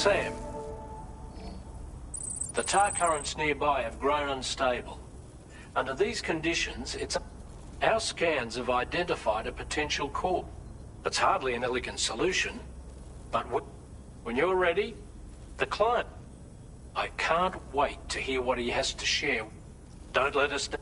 Sam, the tar currents nearby have grown unstable. Under these conditions, our scans have identified a potential cause. It's hardly an elegant solution, but when you're ready, the client. I can't wait to hear what he has to share. Don't let us down.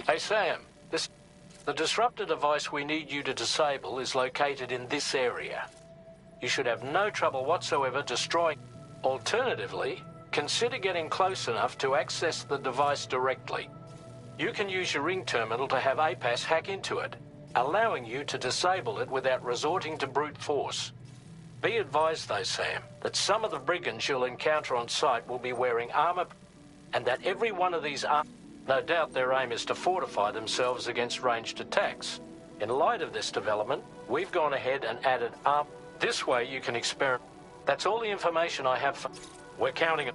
Hey Sam, the disruptor device we need you to disable is located in this area. You should have no trouble whatsoever destroying. Alternatively, consider getting close enough to access the device directly. You can use your ring terminal to have APAS hack into it, allowing you to disable it without resorting to brute force. Be advised though, Sam, that some of the brigands you'll encounter on site will be wearing armor, and that every one of these no doubt their aim is to fortify themselves against ranged attacks. In light of this development, we've gone ahead and added armor. This way you can experiment. That's all the information I have for... We're counting it.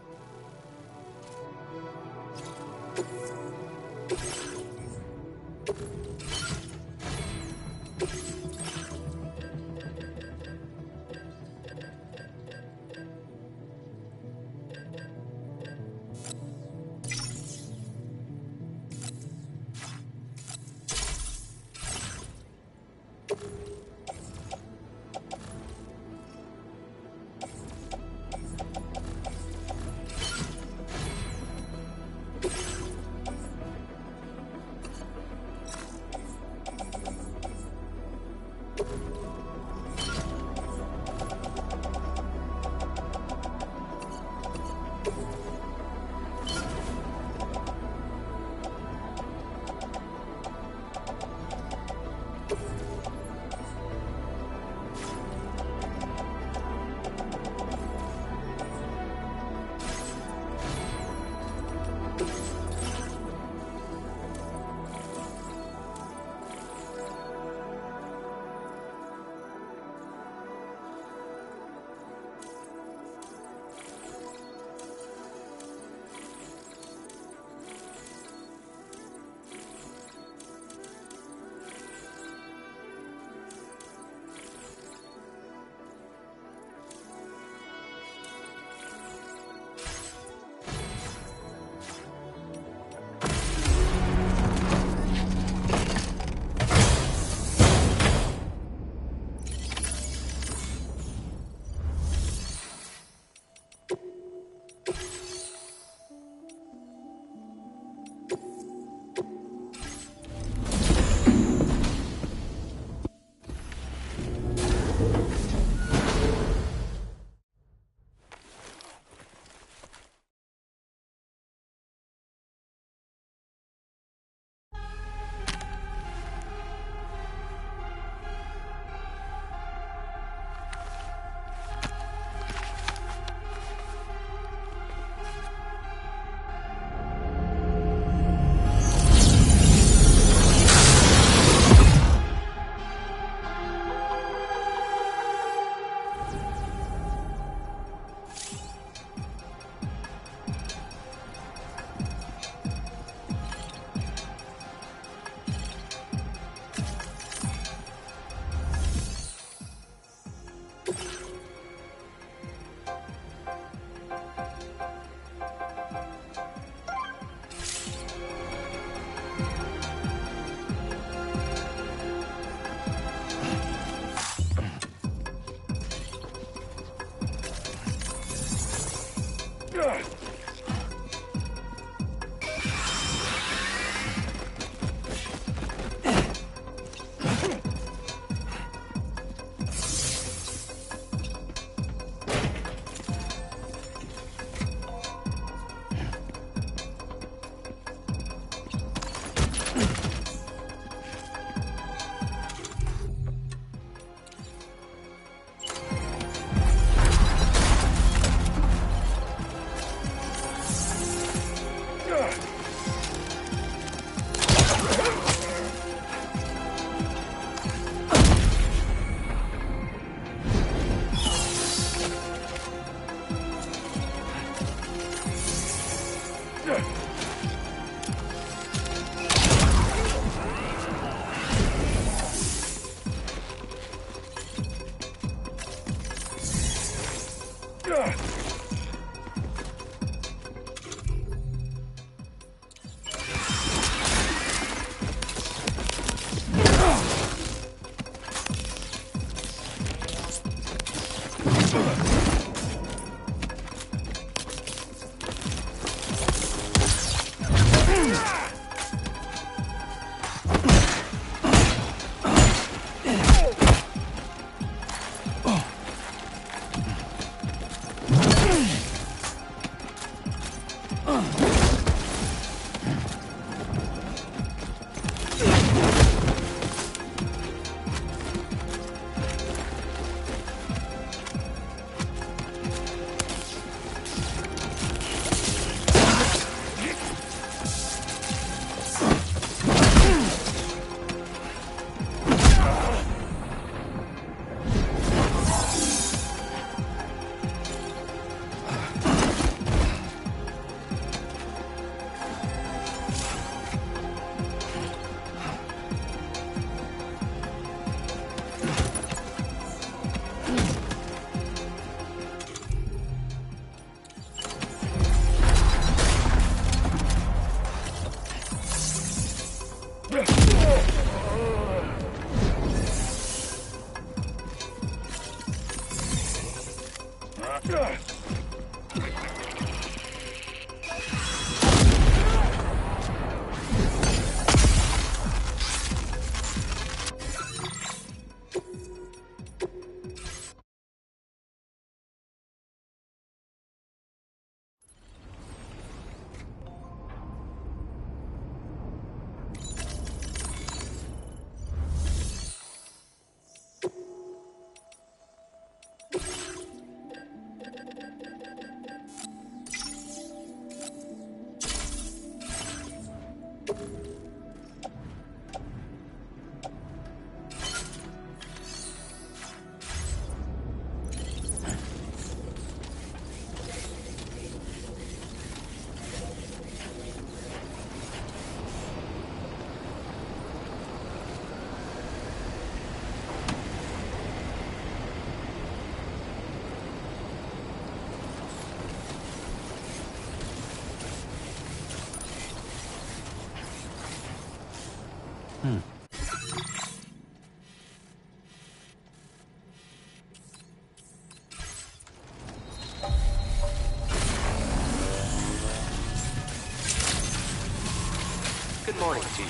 Good morning to you.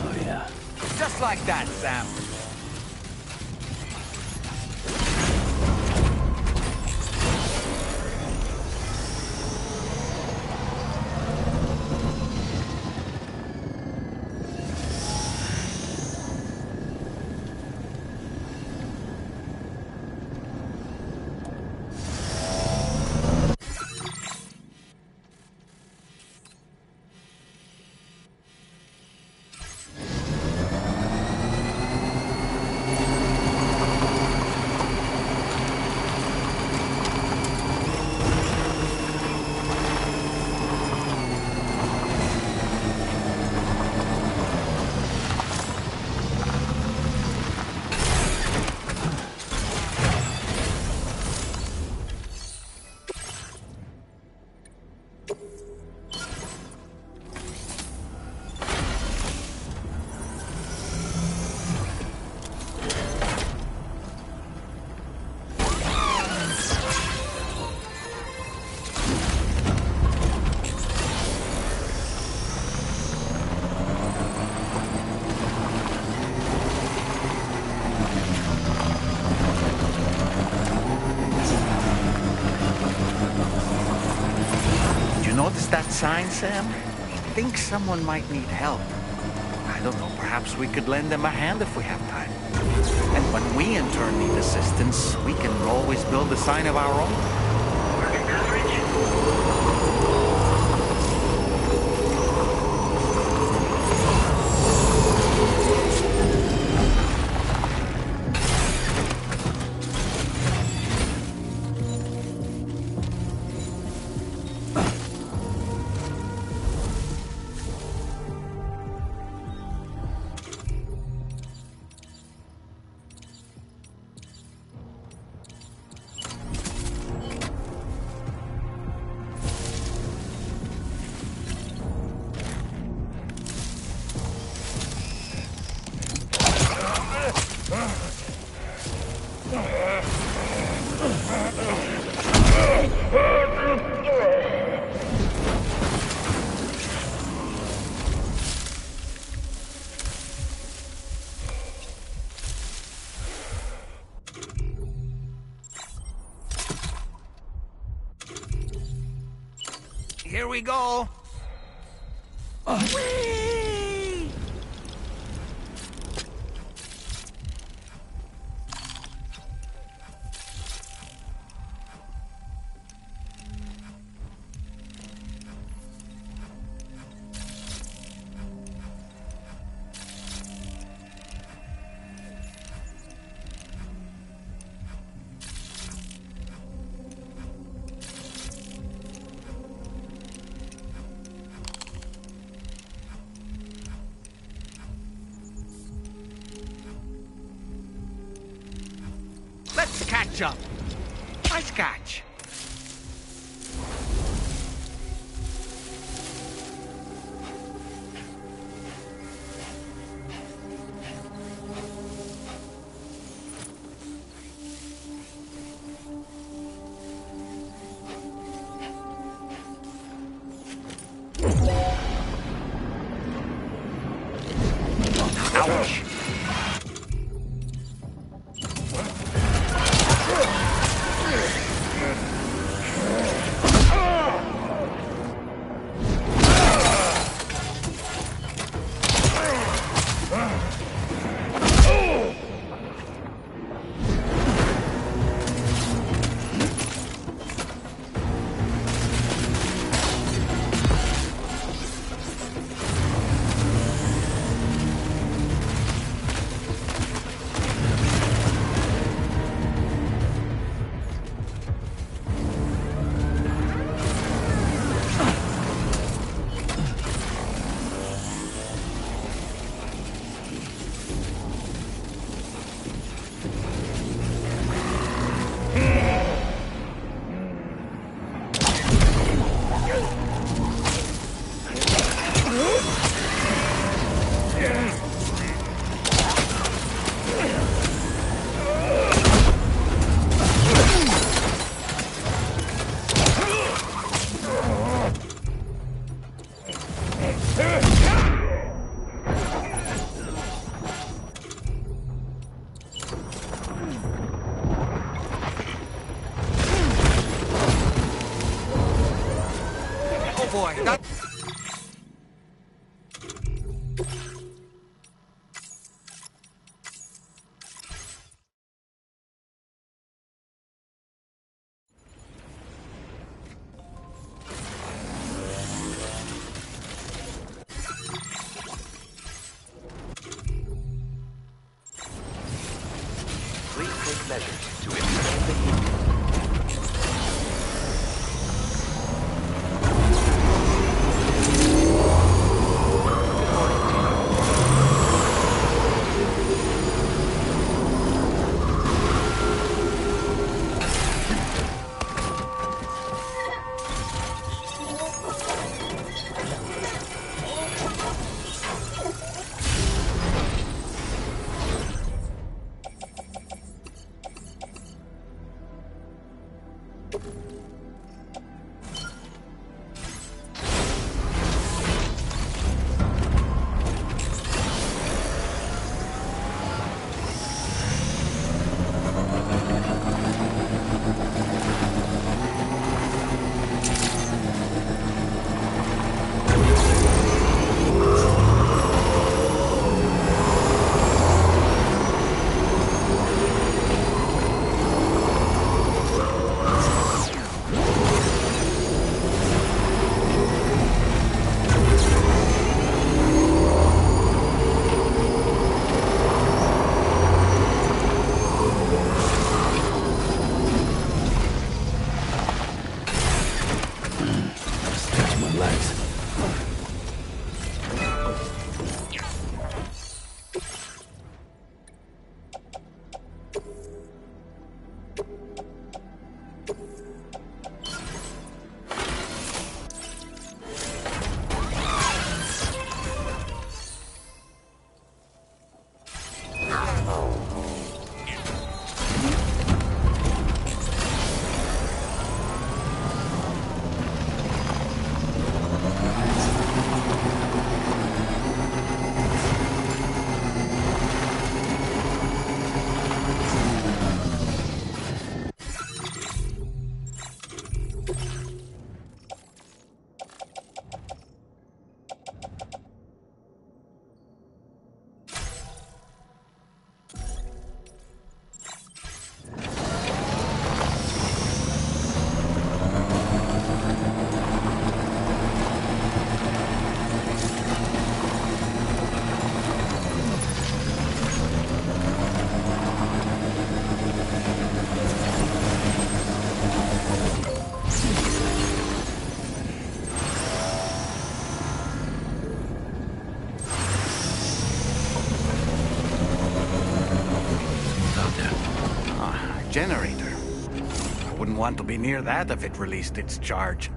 Oh, yeah. Just like that, Sam. Notice that sign, Sam? I think someone might need help. I don't know, perhaps we could lend them a hand if we have time. And when we in turn need assistance, we can always build a sign of our own. Here we go. Whee! Let's catch up. Nice catch. Ouch. boy. That... Please take measures to implement the heat. Generator. I wouldn't want to be near that if it released its charge.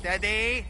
Steady.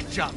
that junk!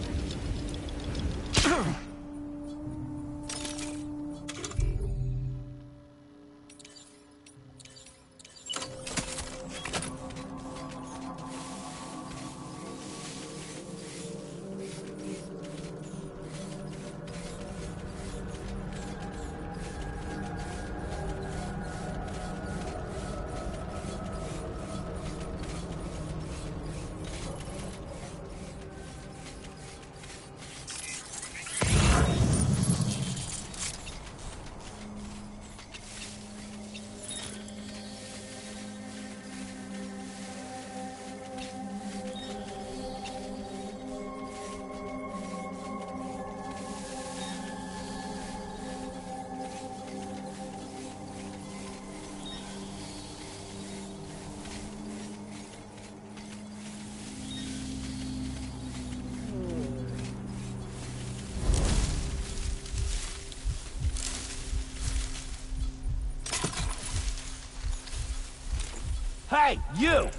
Hey, you!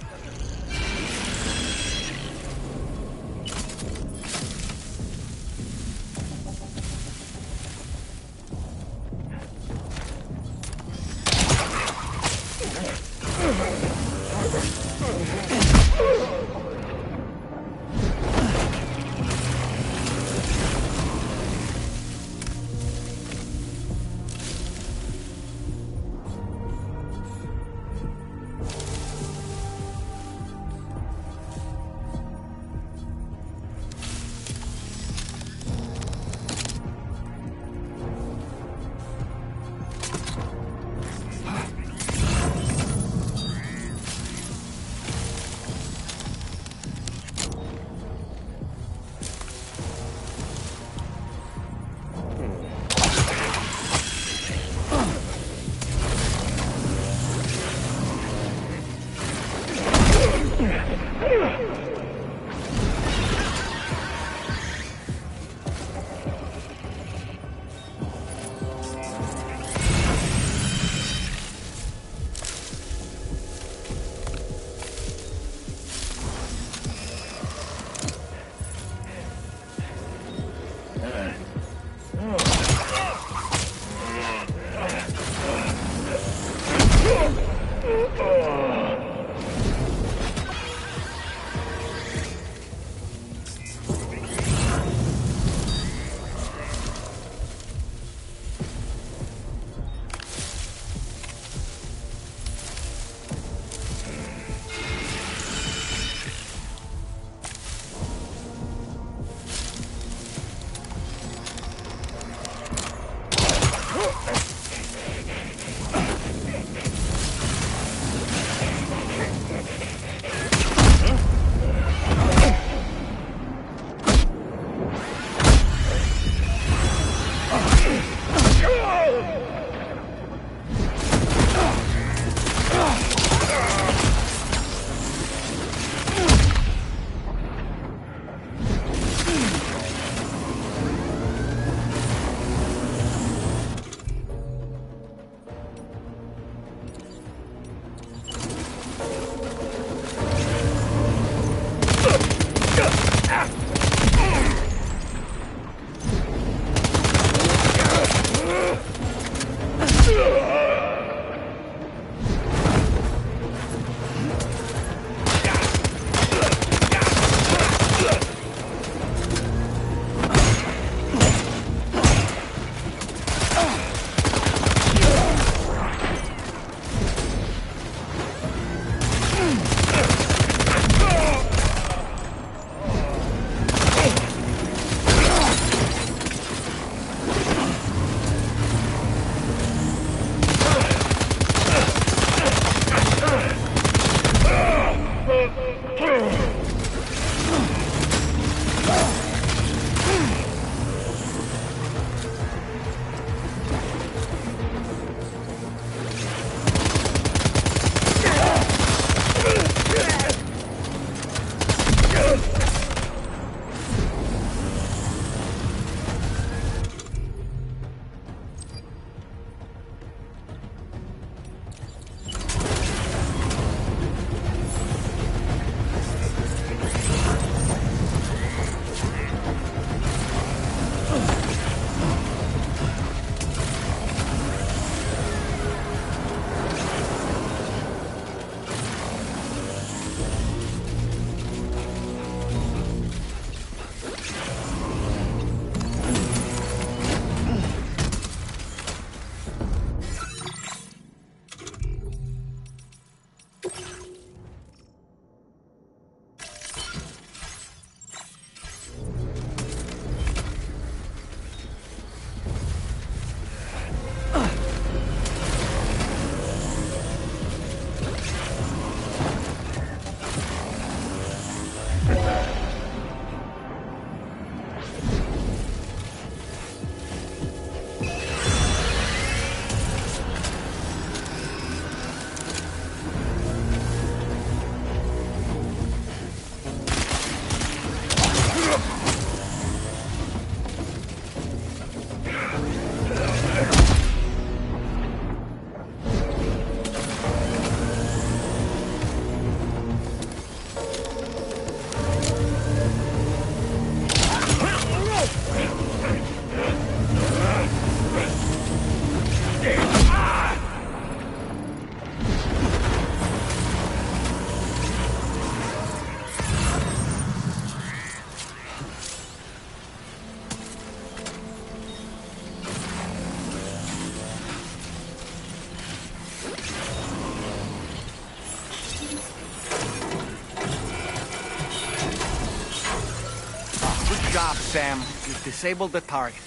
Sam. You've disabled the target.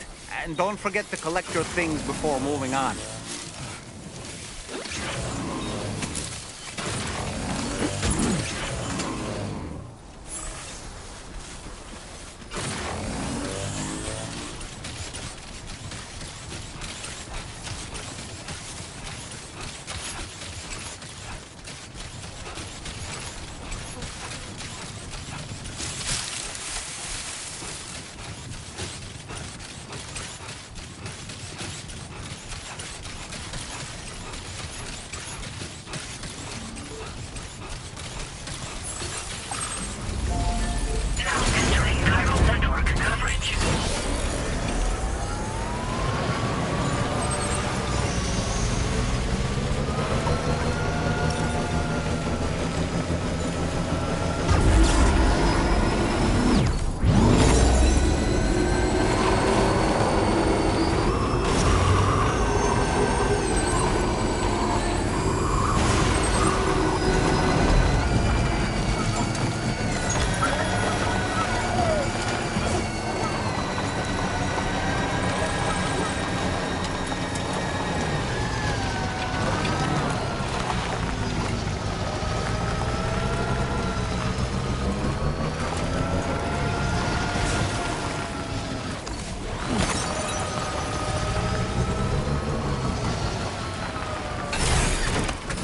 And don't forget to collect your things before moving on.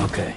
Okay.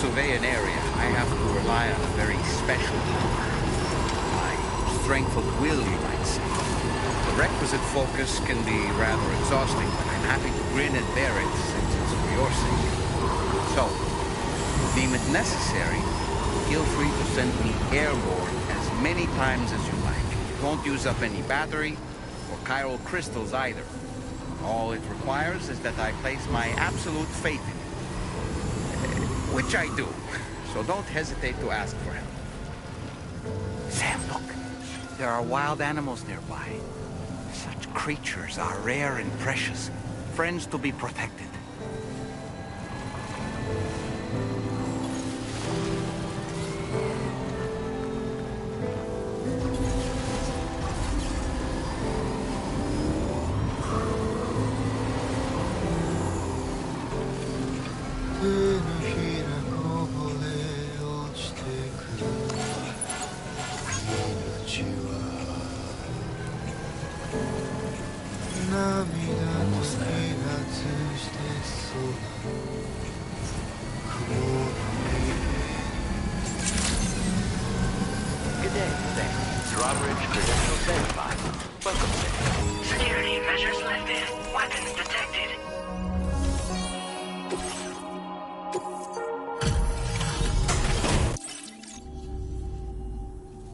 survey an area, I have to rely on a very special power. My strength of will, you might say. The requisite focus can be rather exhausting, but I'm happy to grin and bear it since it's for your sake. So, deem it necessary, feel free to send me airborne as many times as you like. It won't use up any battery or chiral crystals either. All it requires is that I place my absolute faith in it. Which I do, so don't hesitate to ask for help. Sam, look. There are wild animals nearby. Such creatures are rare and precious. Friends to be protected. Almost there. Good day, Sam. Drawbridge credentials verified. Welcome, Sam. Security measures lifted. Weapons detected.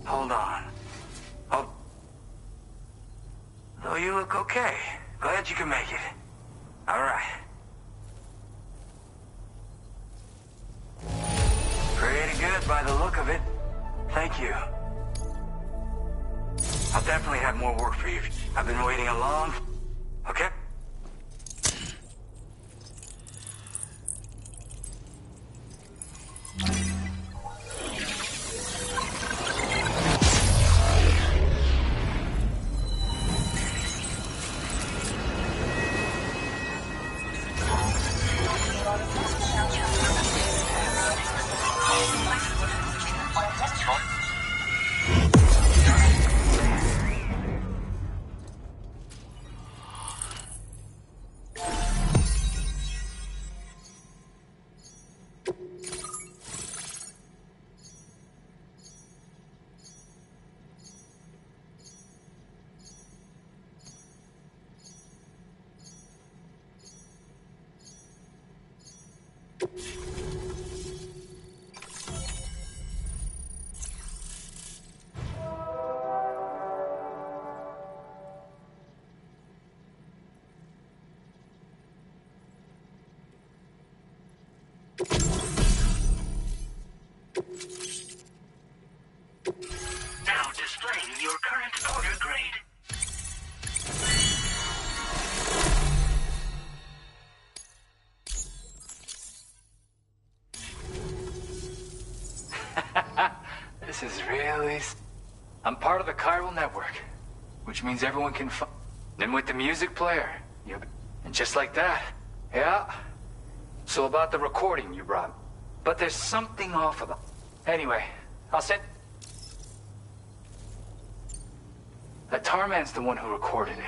Hold on. Oh, you look okay. Glad you can make it. All right. Pretty good by the look of it. Thank you. I'll definitely have more work for you. I've been waiting a long... Okay? Now displaying your current order grade. This is really... I'm part of the chiral network, which means everyone can and with the music player, and just like that, yeah. So about the recording you brought, but there's something off about. Anyway, I'll send... That tar man's the one who recorded it.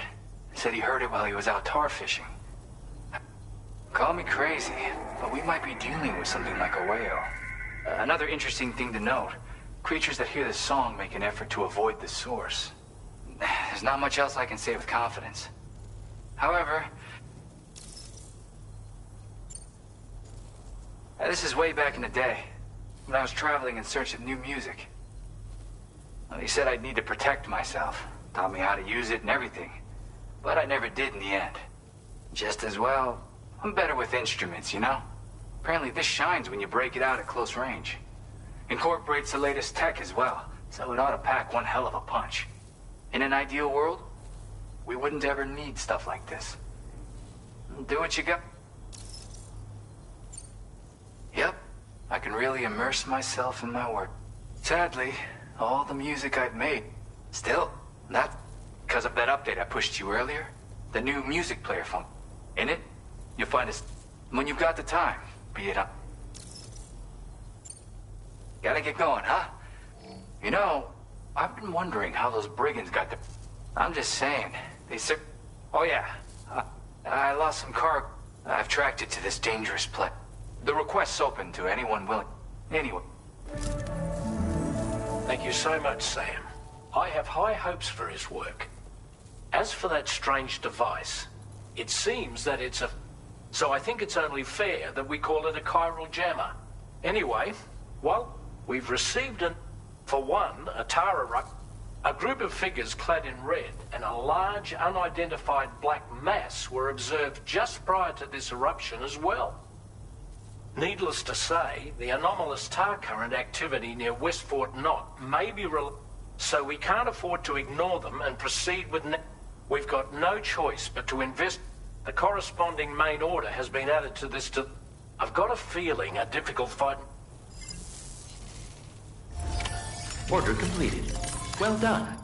Said he heard it while he was out tar fishing. Call me crazy, but we might be dealing with something like a whale. Another interesting thing to note, creatures that hear the song make an effort to avoid the source. There's not much else I can say with confidence. However, this is way back in the day, when I was traveling in search of new music. Well, he said I'd need to protect myself, taught me how to use it and everything, but I never did in the end. Just as well, I'm better with instruments, you know? Apparently this shines when you break it out at close range. Incorporates the latest tech as well, so it ought to pack one hell of a punch. In an ideal world, we wouldn't ever need stuff like this. Do what you got. Yep, I can really immerse myself in my work. Sadly, all the music I've made, still, not because of that update I pushed you earlier. The new music player funk. In it, you'll find us when you've got the time, be it up. Gotta get going, huh? You know, I've been wondering how those brigands got the... I'm just saying, they said... Oh yeah, I lost some cargo. I've tracked it to this dangerous place. The request's open to anyone willing. Anyway. Thank you so much, Sam. I have high hopes for his work. As for that strange device, it seems that it's a... So I think it's only fair that we call it a chiral jammer. Anyway, well, we've received for one, a tar eruption, a group of figures clad in red, and a large unidentified black mass were observed just prior to this eruption as well. Needless to say, the anomalous tar current activity near West Fort Knot may be so we can't afford to ignore them and proceed with... We've got no choice but to invest... The corresponding main order has been added to this I've got a feeling a difficult fight... Order completed. Well done.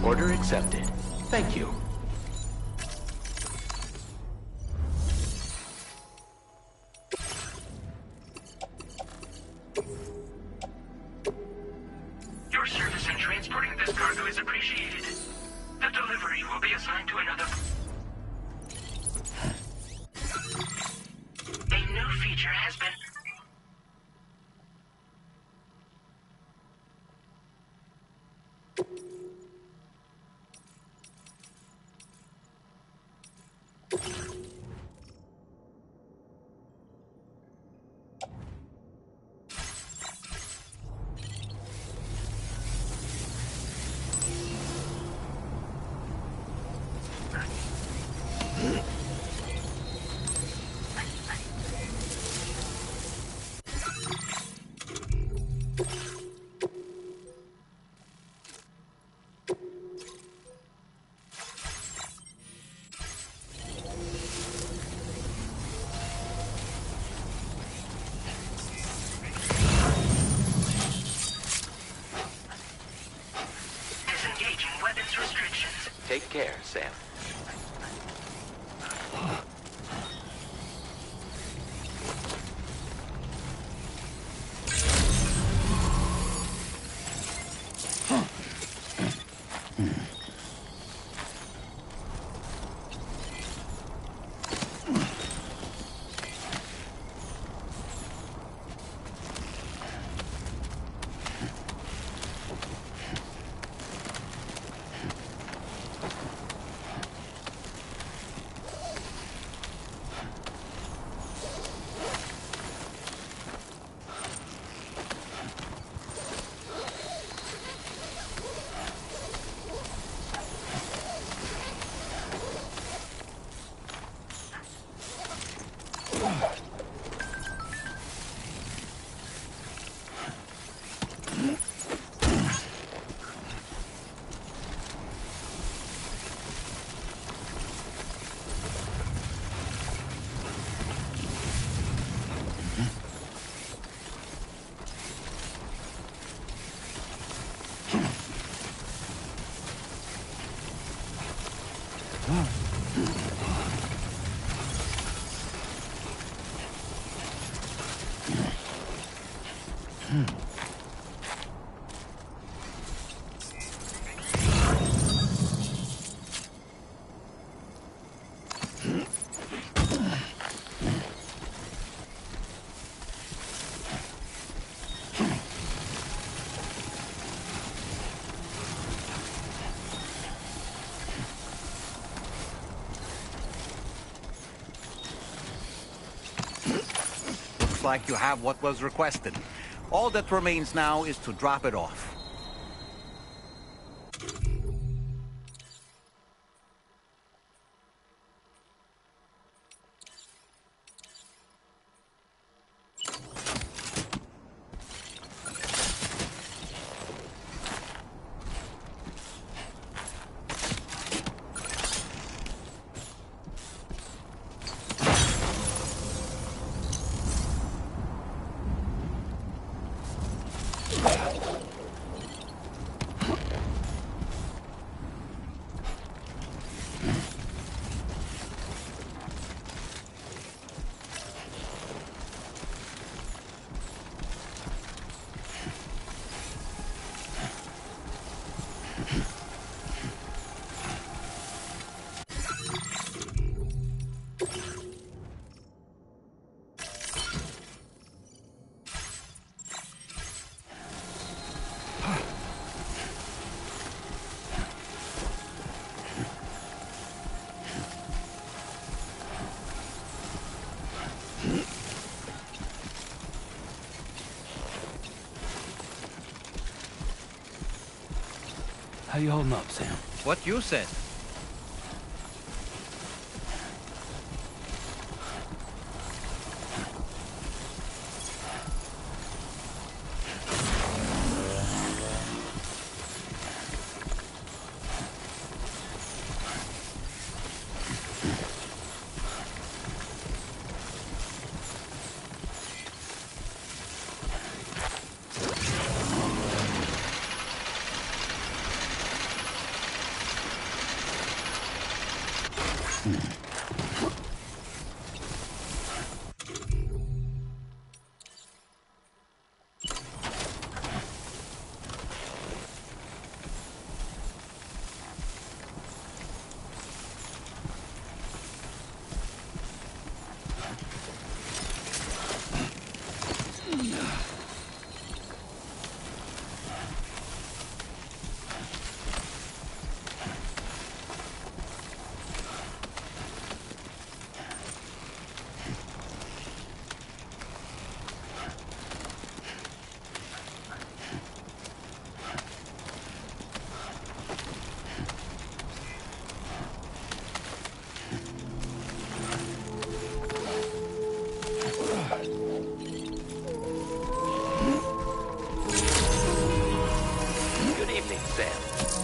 Order accepted. Thank you. Your service in transporting this cargo is appreciated. The delivery will be assigned to another... A new feature has been... Disengaging weapons restrictions. Take care, Sam. Looks like you have what was requested. All that remains now is to drop it off. How you holding up, Sam? What you said.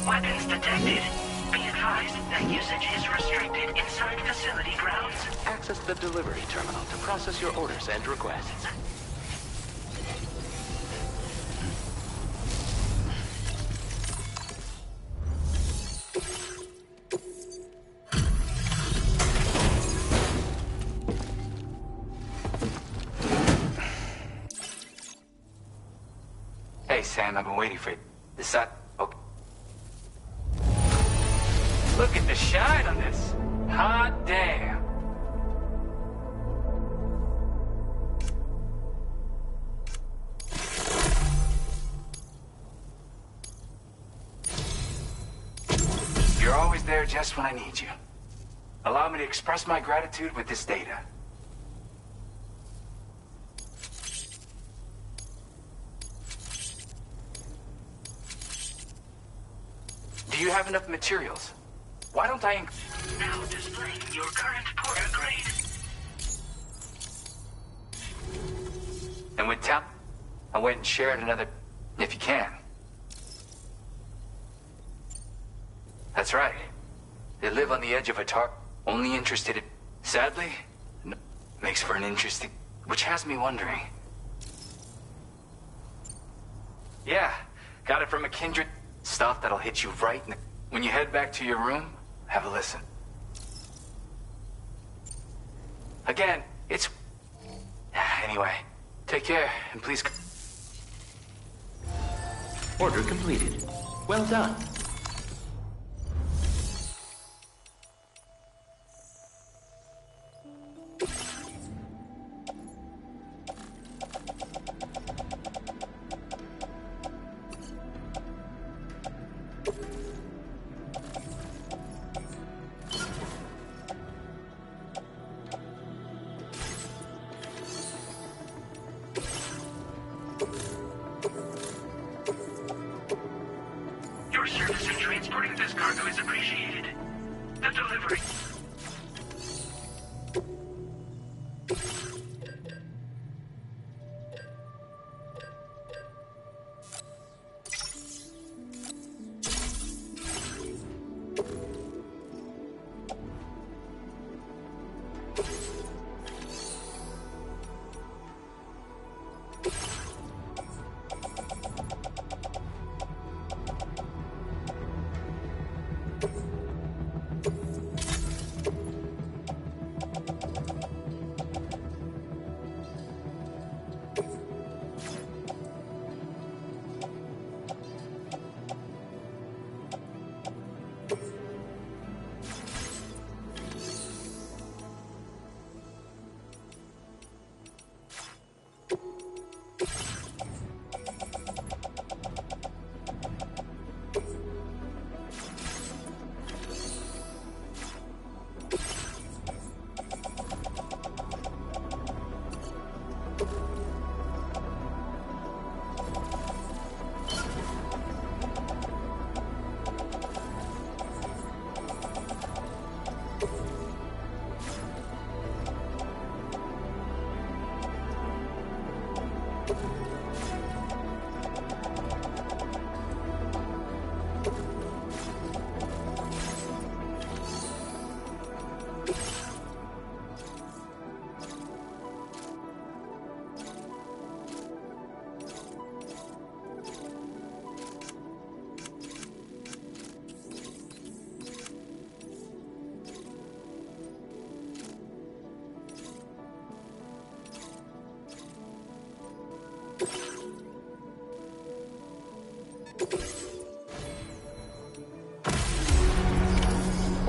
Weapons detected. Be advised that usage is restricted inside facility grounds. Access the delivery terminal to process your orders and requests. Hey, Sam, I've been waiting for you. Okay. Look at the shine on this. Hot damn. You're always there just when I need you. Allow me to express my gratitude with this data. Do you have enough materials? Why don't I Now displaying your current porter grade. And with town, I went and shared another, if you can. That's right. They live on the edge of a only interested in... Sadly, makes for an interesting... Which has me wondering. Yeah, got it from a kindred... Stuff that'll hit you right in the... When you head back to your room, have a listen. Again, it's... Anyway, take care, and please... Order completed. Well done. Your service in transporting this cargo is appreciated. The delivery.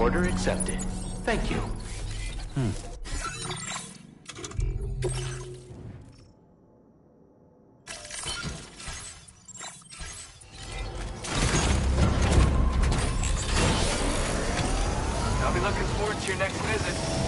Order accepted. Thank you. I'll be looking forward to your next visit.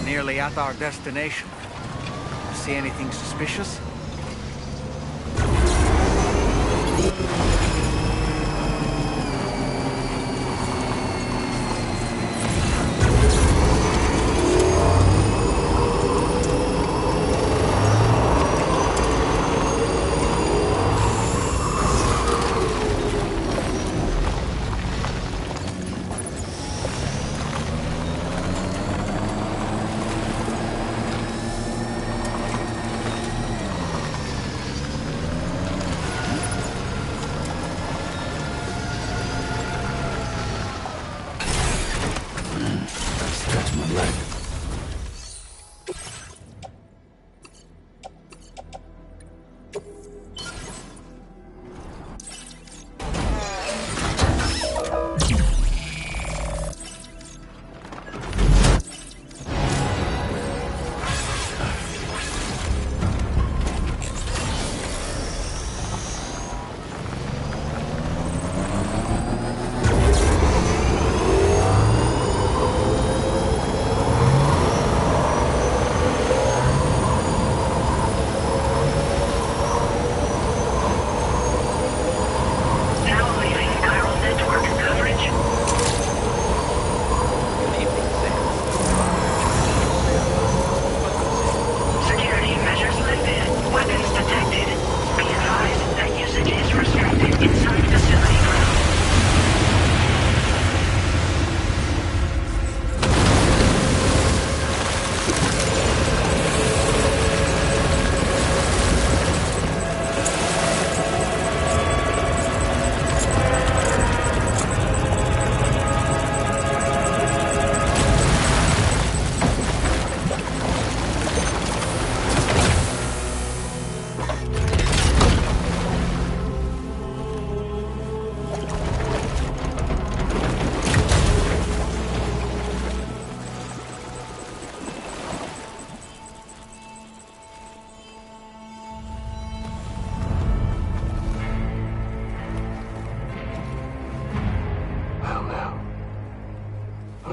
Nearly at our destination. See anything suspicious?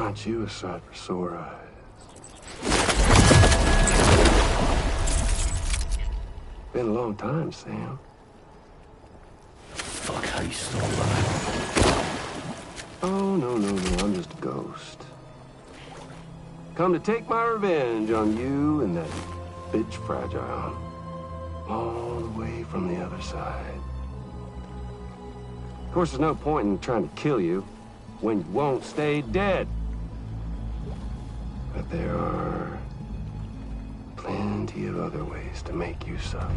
Aren't you a sight for sore eyes? Been a long time, Sam. Fuck, how you still alive? Oh, no, I'm just a ghost. Come to take my revenge on you and that bitch Fragile. All the way from the other side. Of course, there's no point in trying to kill you when you won't stay dead. But there are plenty of other ways to make you suffer.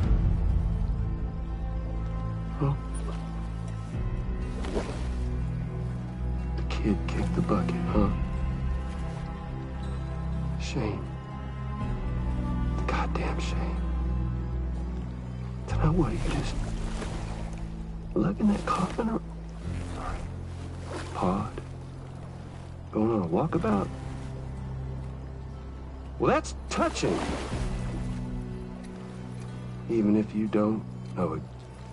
Huh? The kid kicked the bucket, huh? Shame. Goddamn shame. Tonight, what, are you just lugging that coffin or pod? Going on a walkabout? Well, that's touching. Even if you don't know a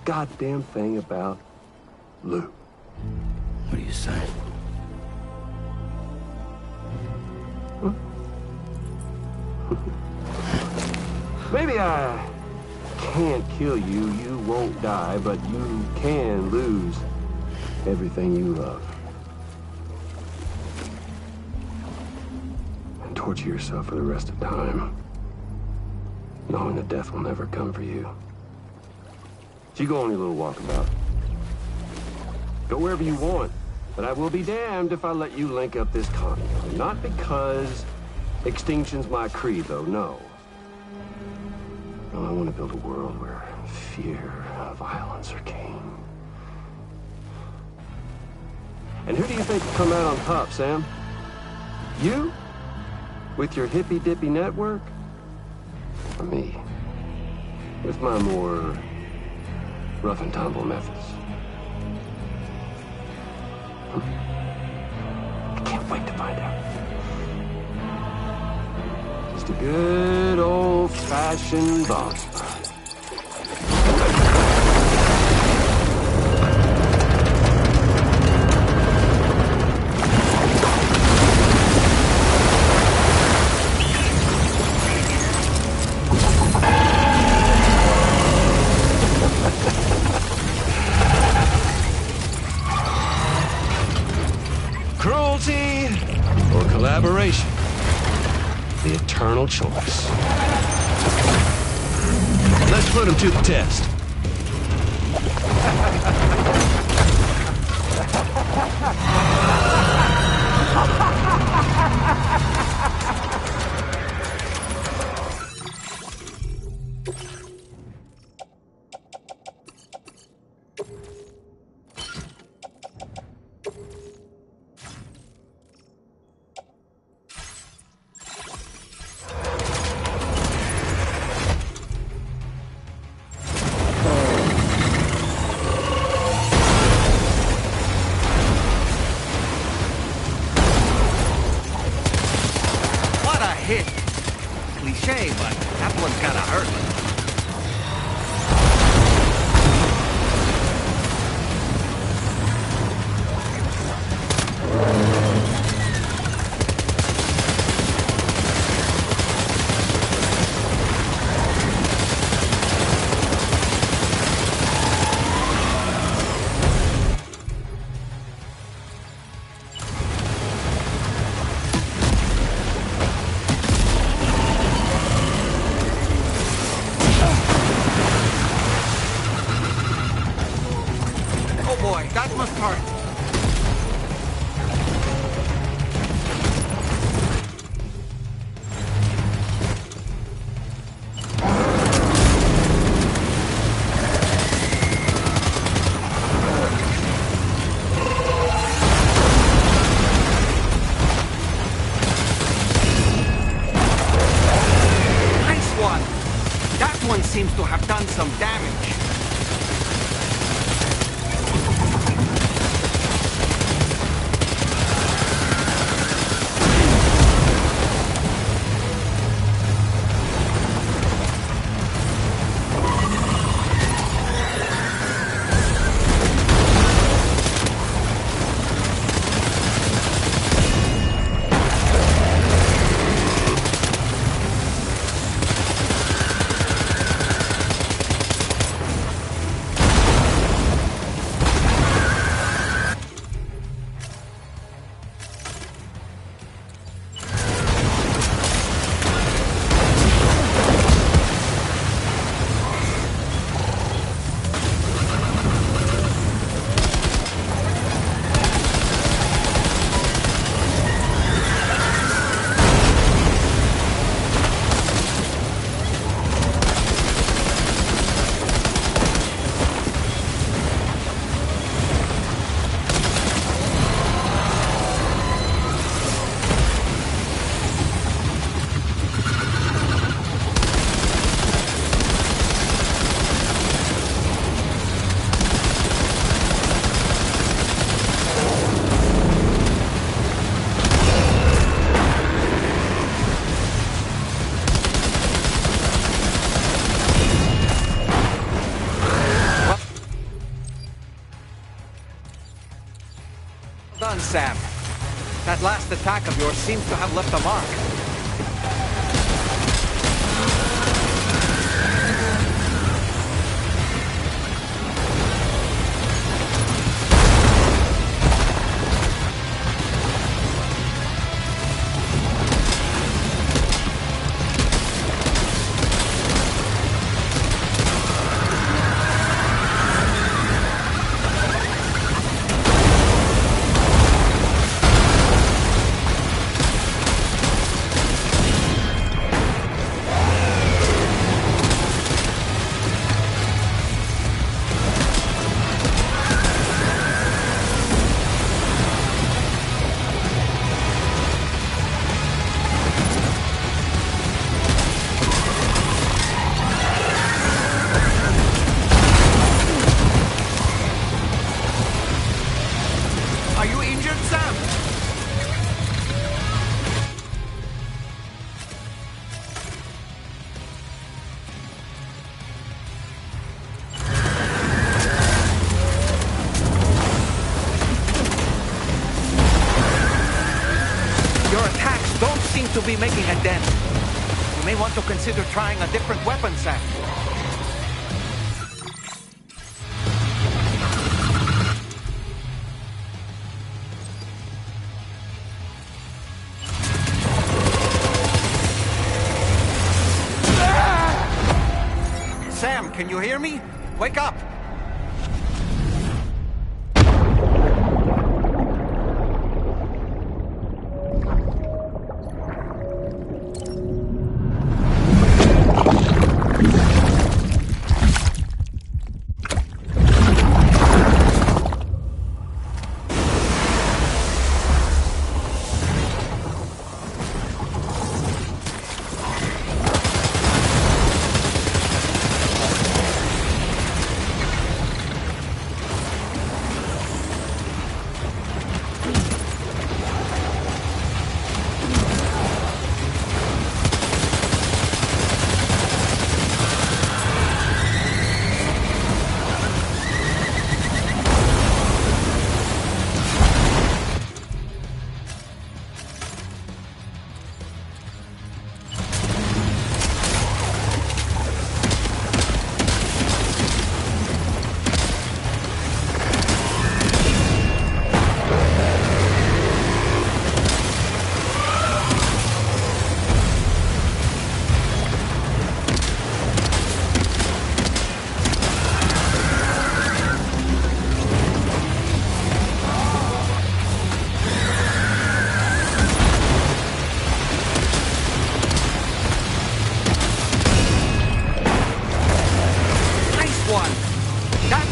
goddamn thing about Lou. What are you saying? Huh? Maybe I can't kill you, you won't die, but you can lose everything you love. And torture yourself for the rest of time, knowing that death will never come for you. So you go on your little walkabout. Go wherever you want, but I will be damned if I let you link up this commune. Not because extinction's my creed, though, no. No, I want to build a world where fear and violence are king. And who do you think will come out on top, Sam? You? With your hippy-dippy network? Or me? With my more rough and tumble methods? I can't wait to find out. Just a good old-fashioned boss fight. Cruelty or collaboration? The eternal choice. Let's put him to the test. Cliche, but that one's gotta hurt. That must hurt. Nice one. That one seems to have done some damage. Sam. That last attack of yours seems to have left a mark. To be making a dent. You may want to consider trying a different weapon, Sam. Sam, can you hear me? Wake up!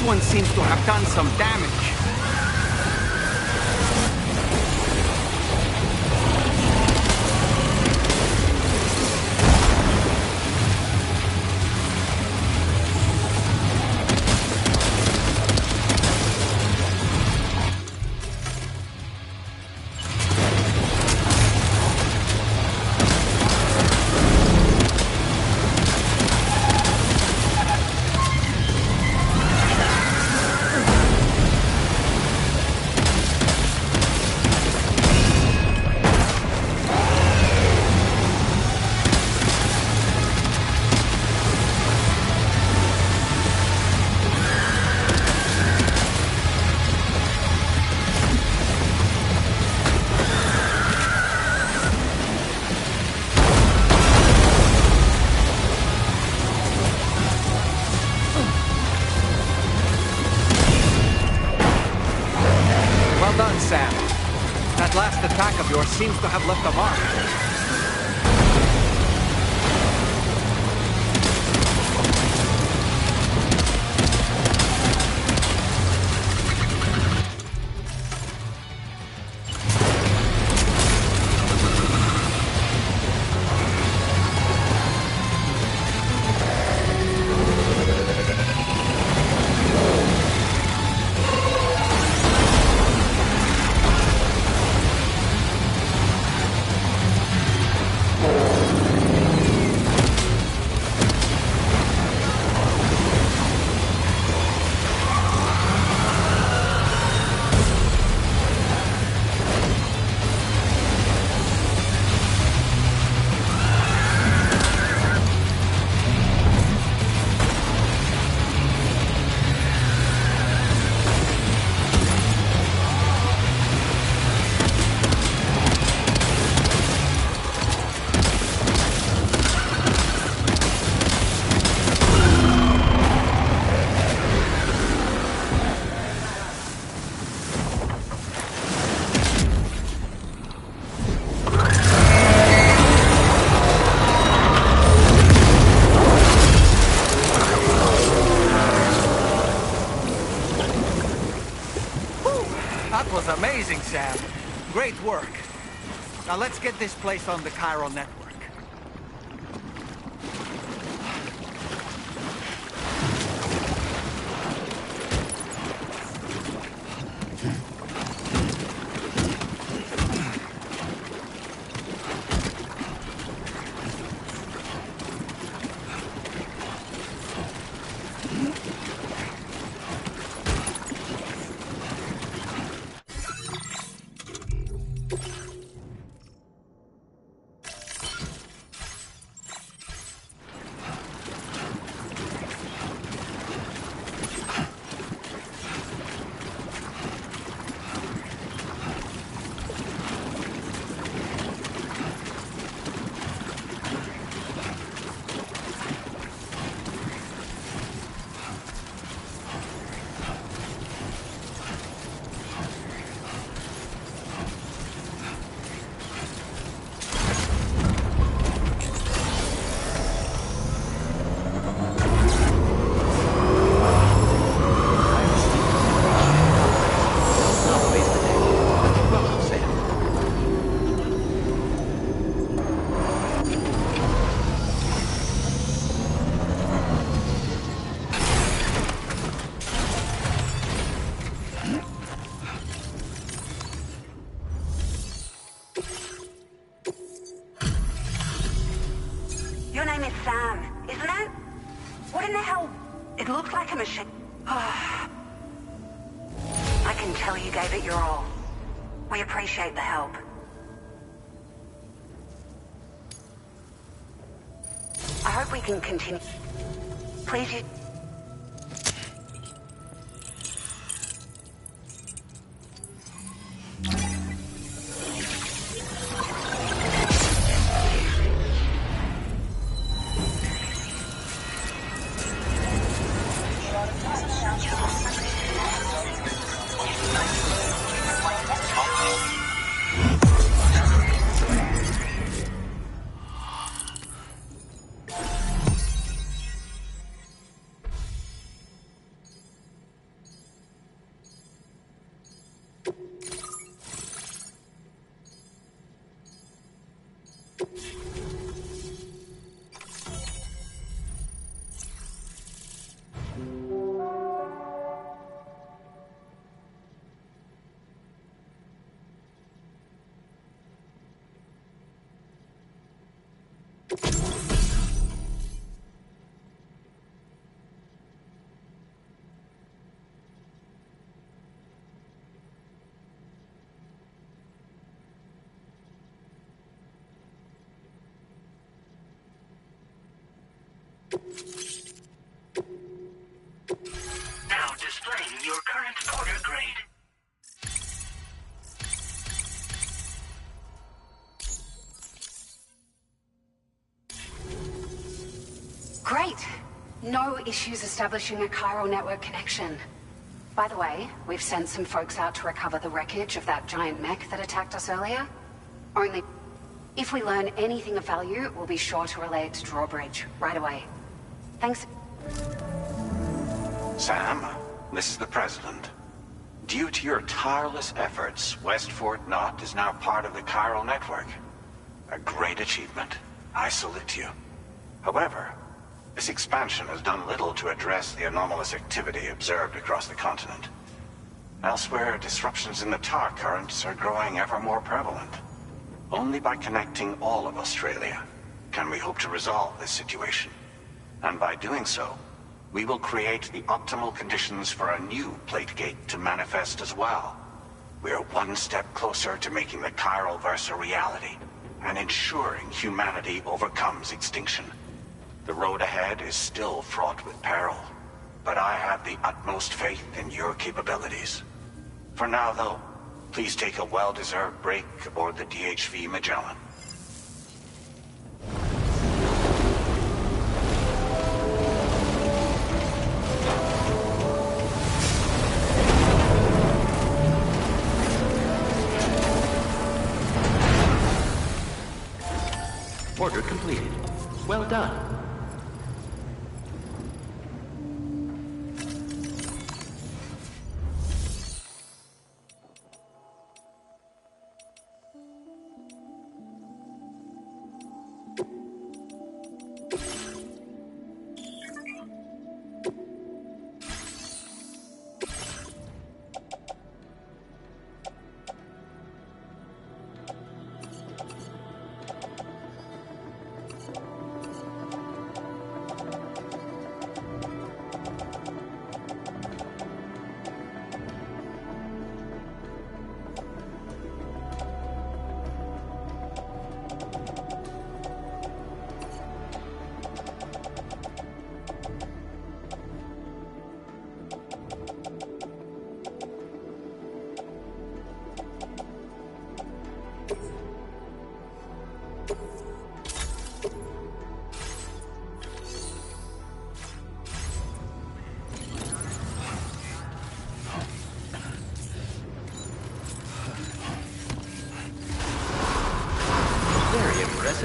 One seems to have done some damage. Sam. That last attack of yours seems to have left a mark. was amazing, Sam. Great work. Now let's get this place on the Chiral network. Your name is Sam, isn't it? What in the hell? It looks like a machine. I can tell you gave it your all. We appreciate the help. I hope we can continue. Please, you... Now displaying your current porter grade. Great! No issues establishing a chiral network connection. By the way, we've sent some folks out to recover the wreckage of that giant mech that attacked us earlier. Only if we learn anything of value, we'll be sure to relay it to Drawbridge right away. Thanks. Sam, this is the President. Due to your tireless efforts, West Fort Knot is now part of the Chiral Network. A great achievement. I salute you. However, this expansion has done little to address the anomalous activity observed across the continent. Elsewhere, disruptions in the tar currents are growing ever more prevalent. Only by connecting all of Australia can we hope to resolve this situation. And by doing so, we will create the optimal conditions for a new plate gate to manifest as well. We are one step closer to making the Chiral Verse a reality, and ensuring humanity overcomes extinction. The road ahead is still fraught with peril, but I have the utmost faith in your capabilities. For now, though, please take a well-deserved break aboard the DHV Magellan. Order completed. Well done.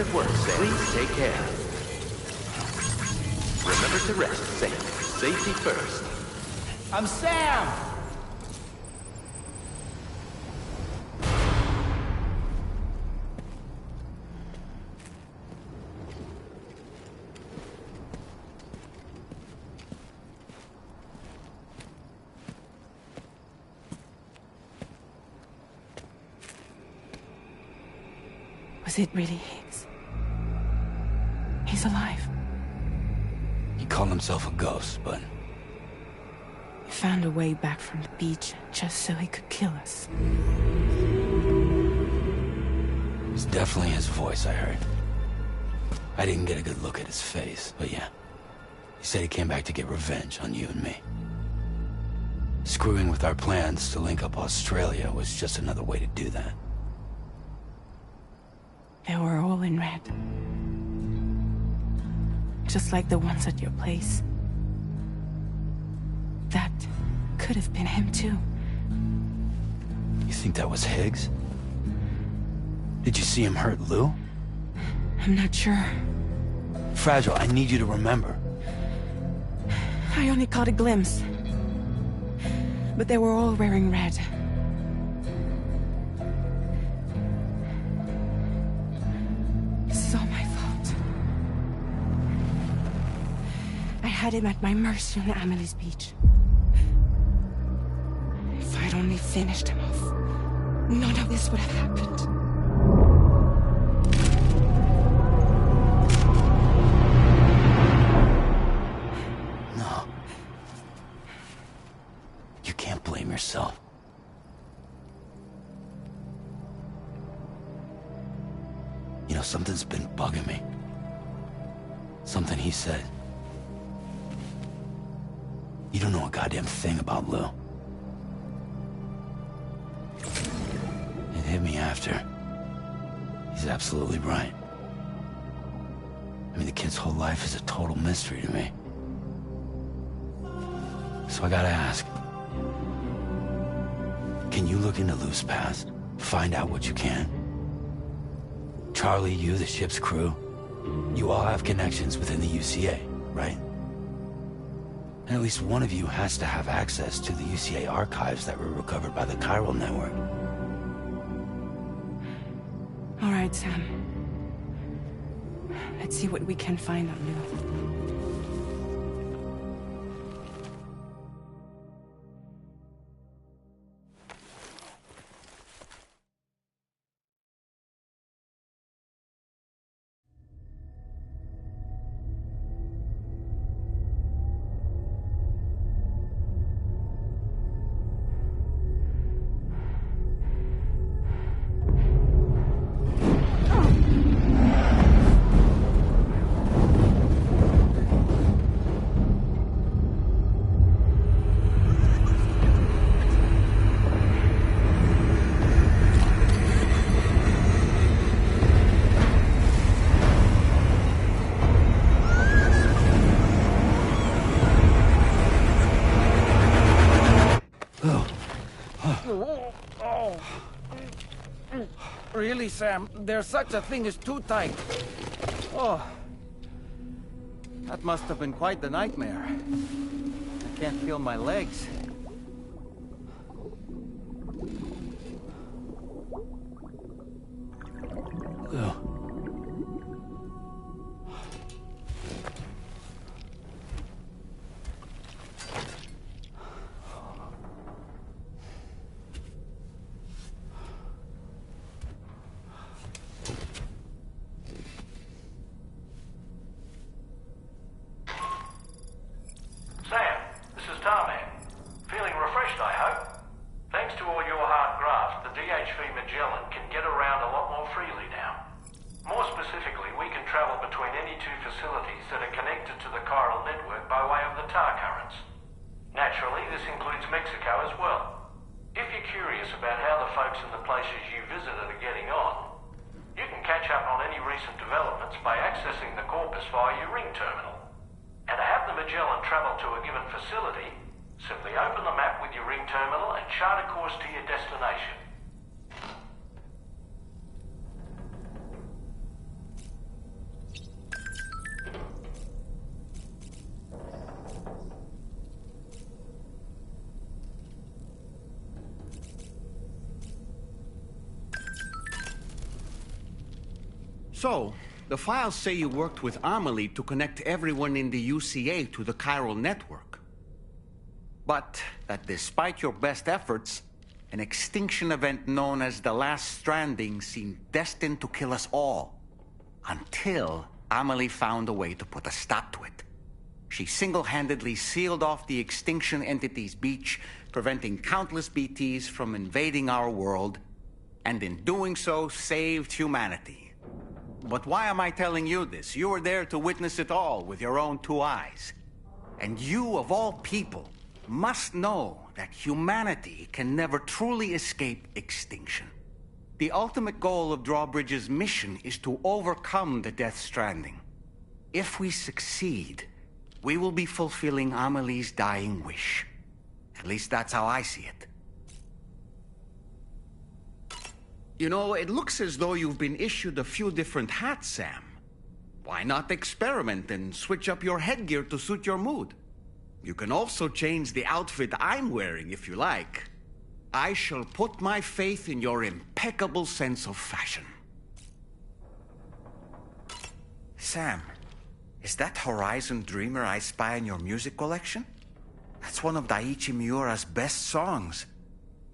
Impressive work, Sam. Please take care. Remember to rest, Sam. Safety first. I'm Sam! Was it really Higgs? He's alive. He called himself a ghost, but... He found a way back from the beach just so he could kill us. It was definitely his voice I heard. I didn't get a good look at his face, but yeah. He said he came back to get revenge on you and me. Screwing with our plans to link up Australia was just another way to do that. They were all in red. Just like the ones at your place. That could have been him too. You think that was Higgs? Did you see him hurt Lou? I'm not sure. Fragile, I need you to remember. I only caught a glimpse. But they were all wearing red. This is all my fault. I had him at my mercy on Amelie's beach. If I'd only finished him off, none of this would have happened. No. You can't blame yourself. You know, something's been bugging me. Something he said. You don't know a goddamn thing about Lou. It hit me after. He's absolutely right. I mean, the kid's whole life is a total mystery to me. So I gotta ask. Can you look into Lou's past? Find out what you can? Charlie, you, the ship's crew, you all have connections within the UCA, right? And at least one of you has to have access to the UCA archives that were recovered by the Chiral Network. All right, Sam. Let's see what we can find on Lou. Really, Sam? There's such a thing as too tight. Oh. That must have been quite the nightmare. I can't feel my legs. Lou. So, the files say you worked with Amelie to connect everyone in the UCA to the chiral network. But that despite your best efforts, an extinction event known as the Last Stranding seemed destined to kill us all. Until Amelie found a way to put a stop to it. She single-handedly sealed off the extinction entity's beach, preventing countless BTs from invading our world, and in doing so, saved humanity. But why am I telling you this? You were there to witness it all with your own two eyes. And you, of all people, must know that humanity can never truly escape extinction. The ultimate goal of Drawbridge's mission is to overcome the Death Stranding. If we succeed, we will be fulfilling Amelie's dying wish. At least that's how I see it. You know, it looks as though you've been issued a few different hats, Sam. Why not experiment and switch up your headgear to suit your mood? You can also change the outfit I'm wearing if you like. I shall put my faith in your impeccable sense of fashion. Sam, is that Horizon Dreamer I spy in your music collection? That's one of Daiichi Miura's best songs.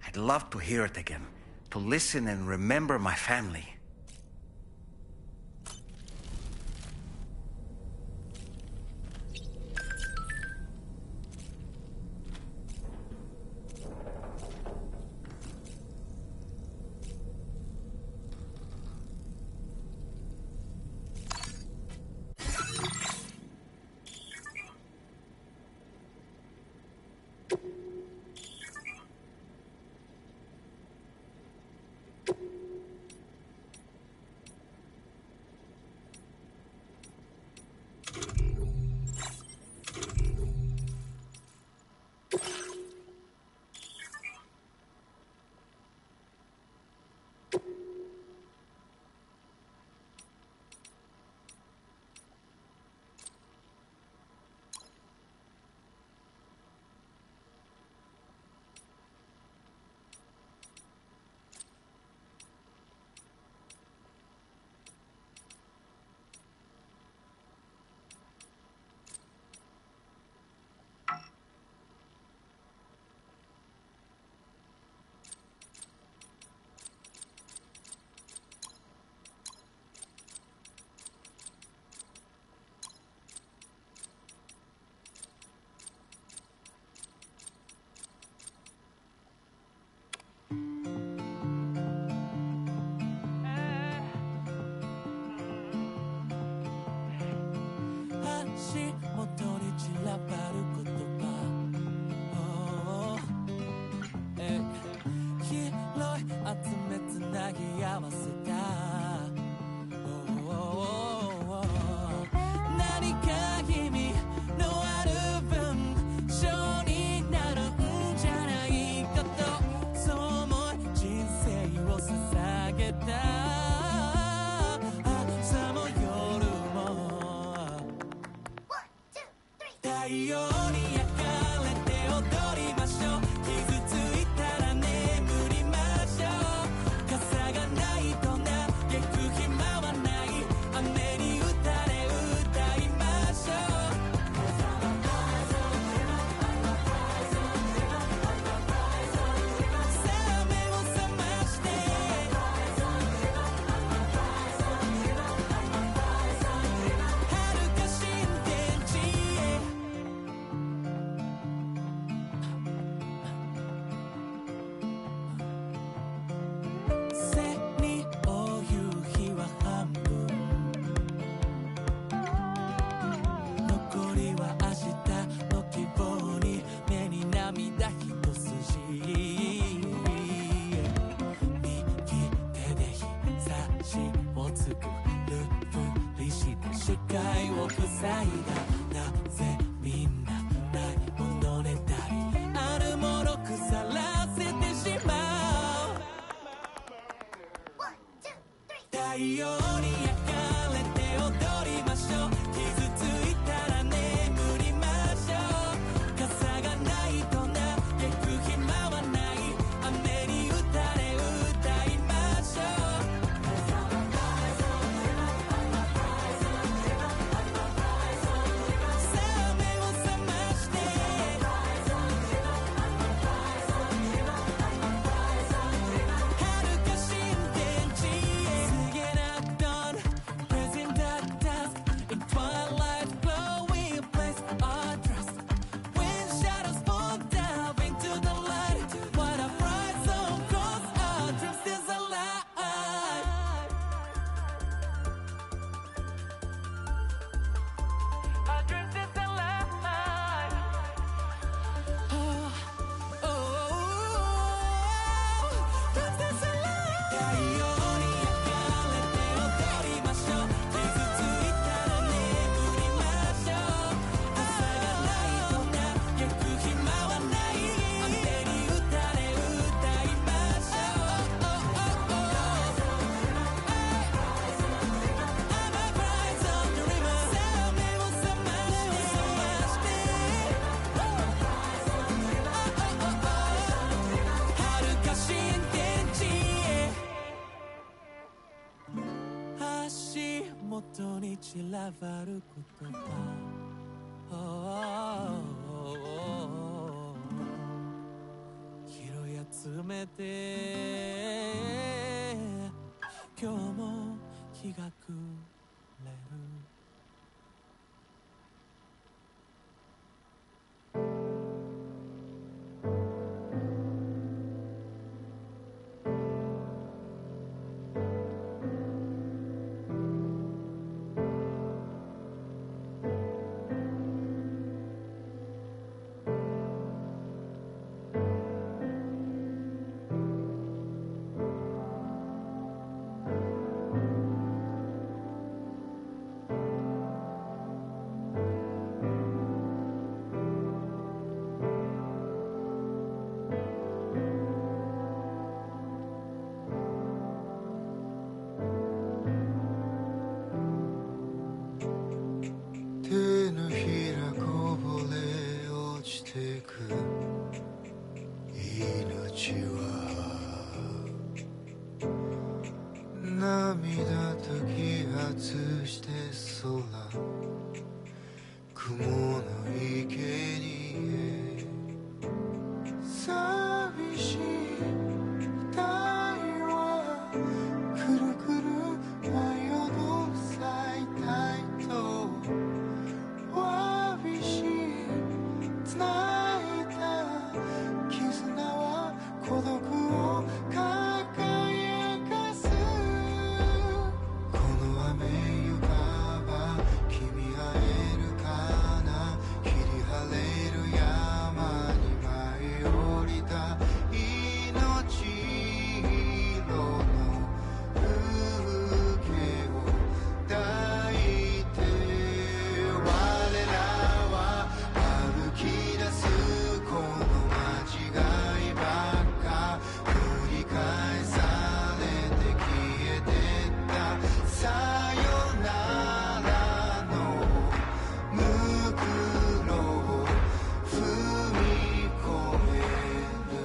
I'd love to hear it again, to listen and remember my family. 元に散らばる言葉、拾い集めて今日も日が暮れる。手のひらこぼれ落ちてく命は涙と揮発して空雲の池に寂しい太陽はくるくる舞い踊る最大とわびし繋いだ絆は孤独を輝かす。この雨ゆかば君会えるかな。霧晴れる山に舞い降りた命色の風景を抱いて我らは歩き出す。この間違いばっか繰り返されて消えてったさよならの向こうを踏み越える。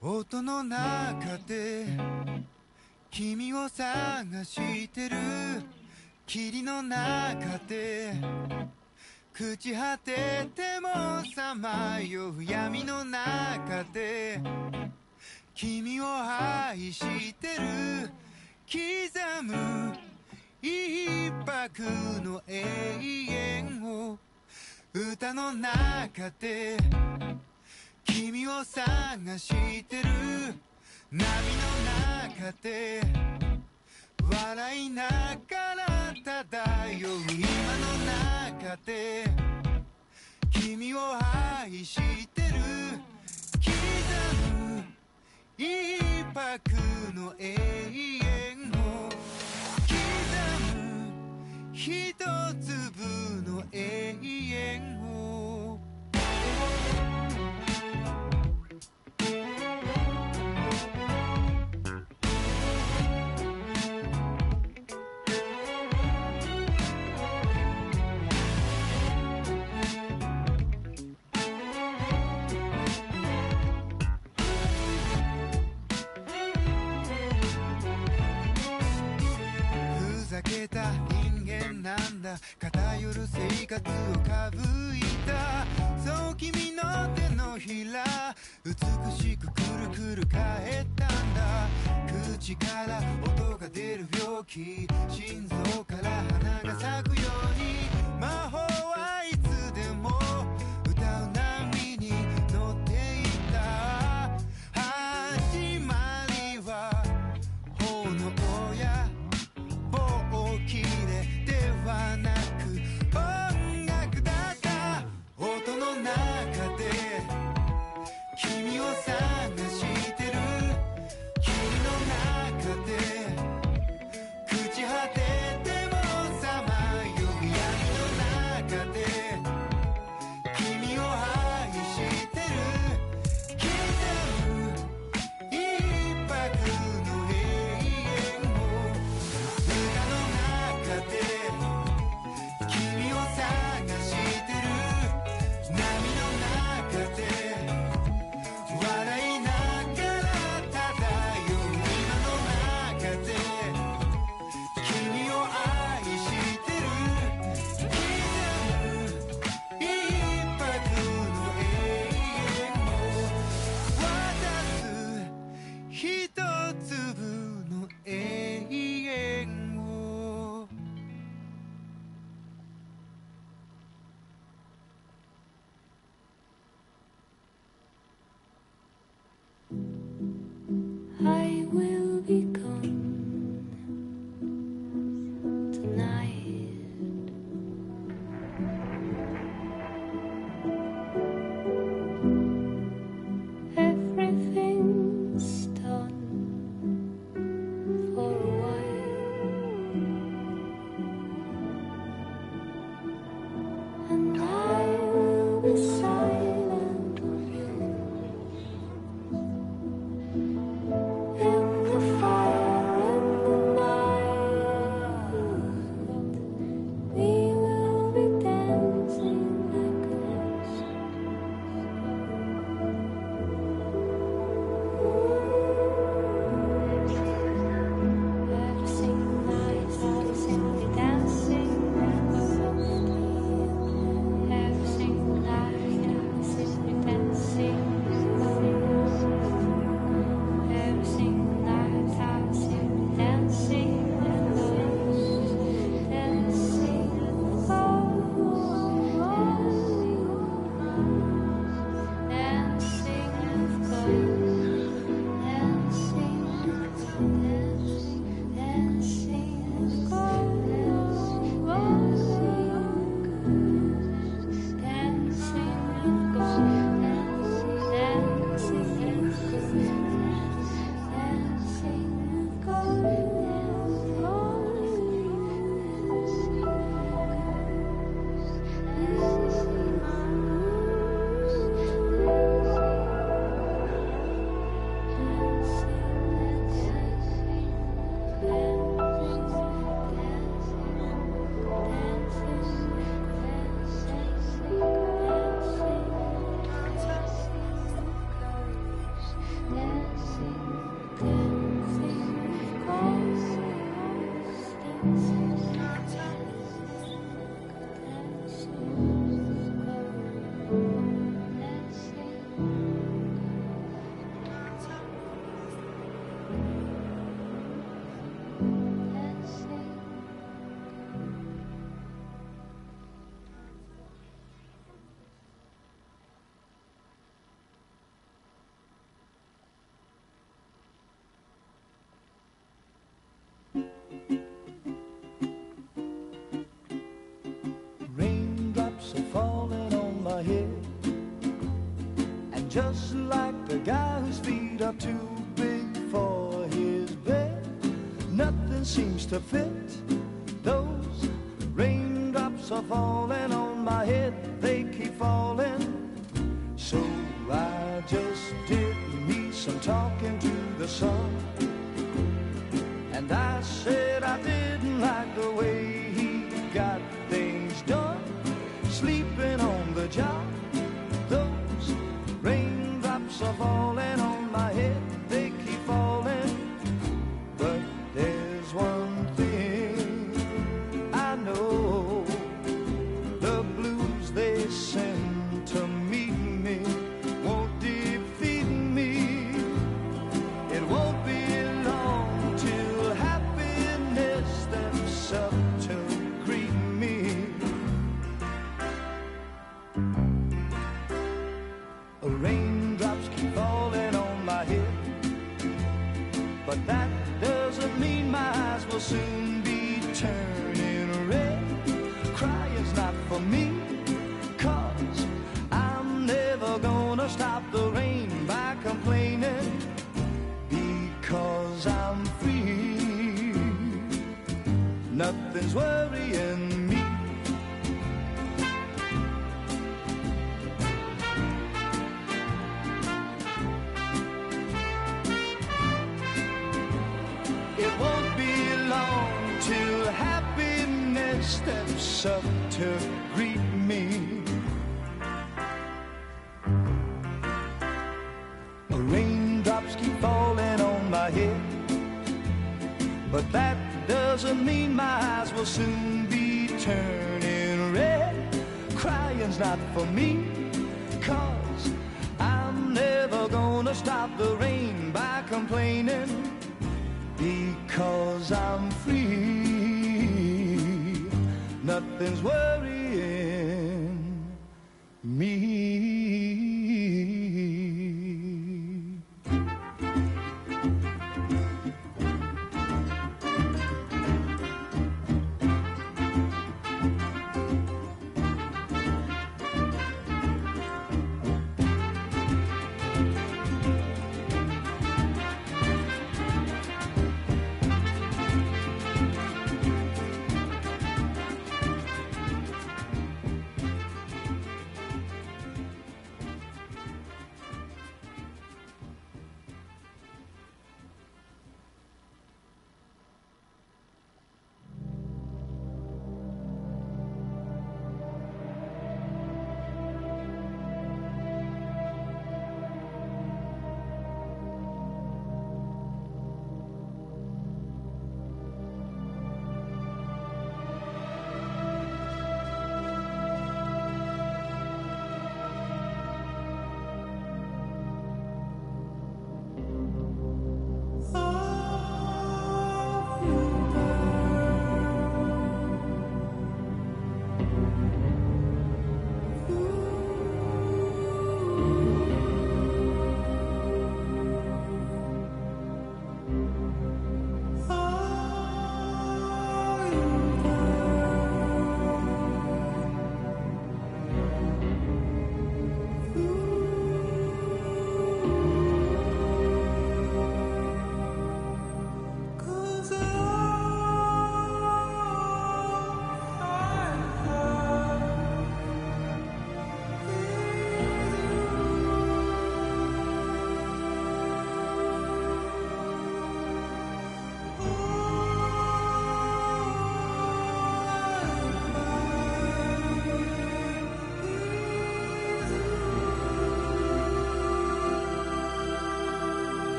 音の中で君を探してる。霧の中で朽ち果ててもさまよう闇の中で君を愛してる。刻む一拍の永遠を歌の中で君を探してる。波の中で笑いながら漂う今の中で君を愛してる。刻む一拍の永遠を刻む一粒の永遠を。た人間なんだ。偏る生活をかぶいた。そう君の手のひら美しくくるくる返ったんだ。口から音が出る病気、心臓から花が咲くように、魔法はいつでも歌う波に乗っていた。始まりは炎や棒切れではなく音楽だった。音の中で君を探してる。君の中で朽ち果ててもさまよう闇の中で君を愛してる。刻む一拍の永遠を歌の中で君を探してる。波の中で笑いながら漂う今の中で君を愛してる。刻む一拍の永遠を渡す一粒の永遠を。I will be gone tonight. Everything's done for a while, and I will be silent with you. In the fire and the night, we will be dancing like ghosts. Every single night, I'll simply dancing like ghosts. Every single night, I'll simply dancing like ghosts. Every single night I see dancing with ghosts, dancing with ghosts, dancing with ghosts, dancing with ghosts, dancing with ghosts, dancing with ghosts, dancing with ghosts. Raindrops are falling on my head, and just like the guy whose feet are too big for his bed, nothing seems to fit. Those raindrops are falling on my head, they keep falling. So I just did me some talking to the sun, and I said I didn't like the way he got things done, sleeping on the job. Those raindrops are falling on my head, they keep falling. But there's one thing nothing's worrying me. It won't be long till happiness steps up to greet me. Raindrops keep falling on my head, but that doesn't mean my eyes will soon be turning red. Crying's not for me, 'cause I'm never gonna stop the rain by complaining, because I'm free. Nothing's worrying me.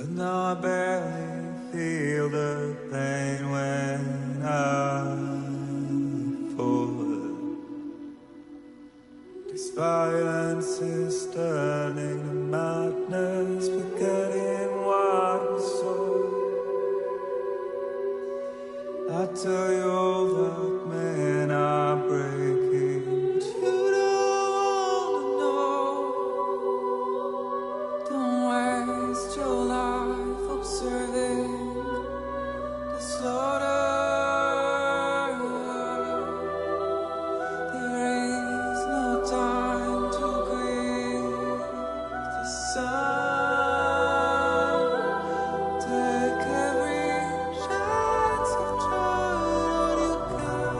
But now I barely feel the pain when I fall. This violence is turning to madness, forgetting what we saw. I tell you all that men are breaking, but you don't know. Don't waste your life observing the slaughter. There is no time to grieve the sun. Take every chance of joy you can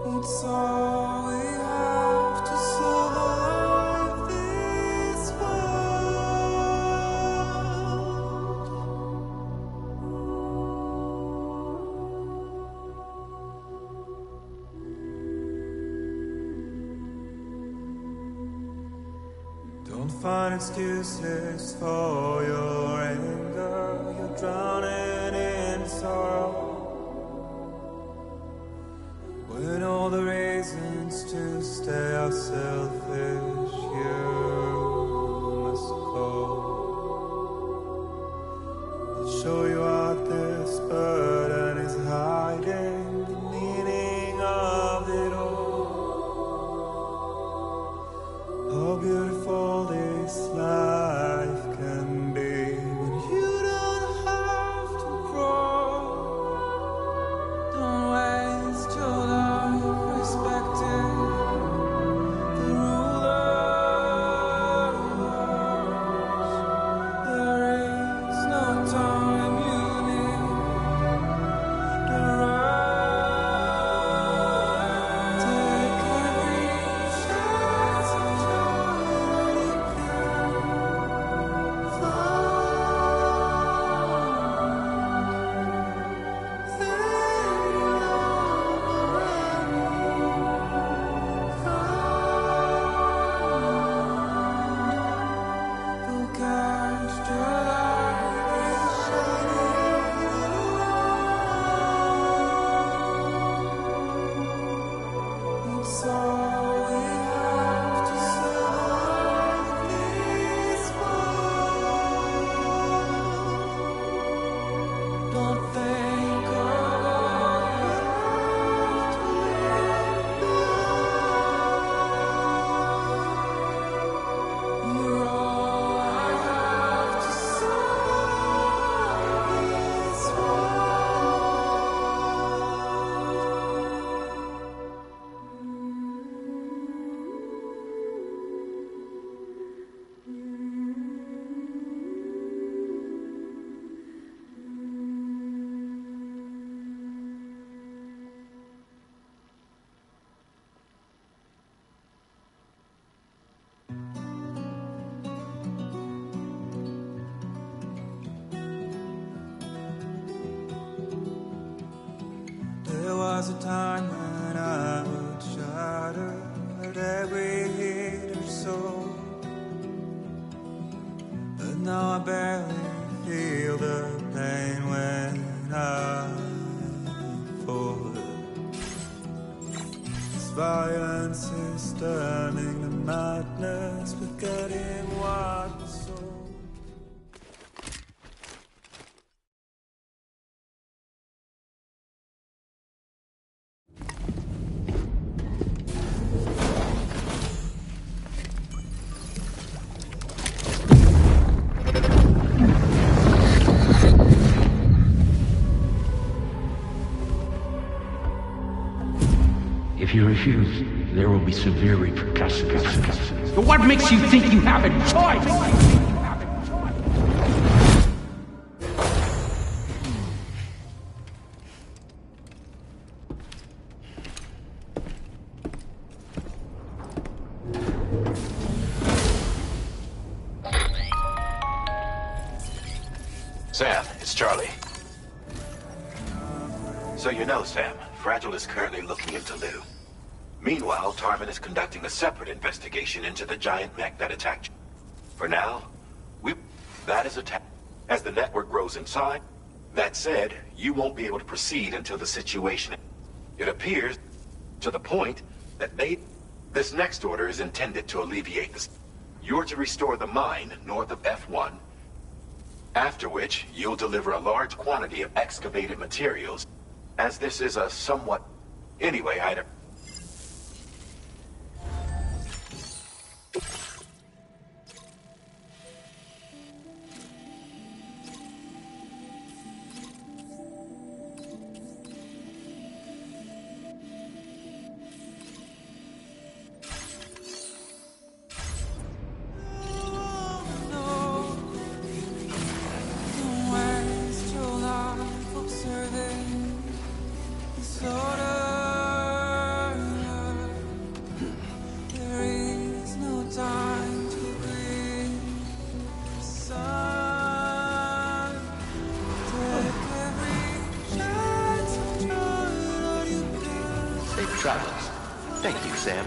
It's all we have to survive this world. Don't find excuses for your anger. You're drowning in sorrow. When all the reasons to stay are selfish, you must go. I'll show you what this burden is hiding, the meaning of it all. How beautiful this life can be when you don't have to grow. Don't waste your life respecting the rulers. There is no time you need to run. Take every chance of joy you can find. It's all we have to survive this world. Don't think of all you have to live behind. You're all I have to survive this world. There was a time when I would shatter at every hit or so, but now I barely feel the pain when I fall. This violence is turning to madness, forgetting what we saw. If you refuse, there will be severe repercussions. So what makes you think you have a choice? Charlie. So you know, Sam, Fragile is currently looking into Lou. Meanwhile, Tarman is conducting a separate investigation into the giant mech that attacked you. For now, that is attacked. As the network grows inside, that said, you won't be able to proceed until the situation... It appears, to the point, that this next order is intended to alleviate this. You're to restore the mine north of F1, after which you'll deliver a large quantity of excavated materials. As this is a somewhat... Anyway, Safe travels. Thank you, Sam.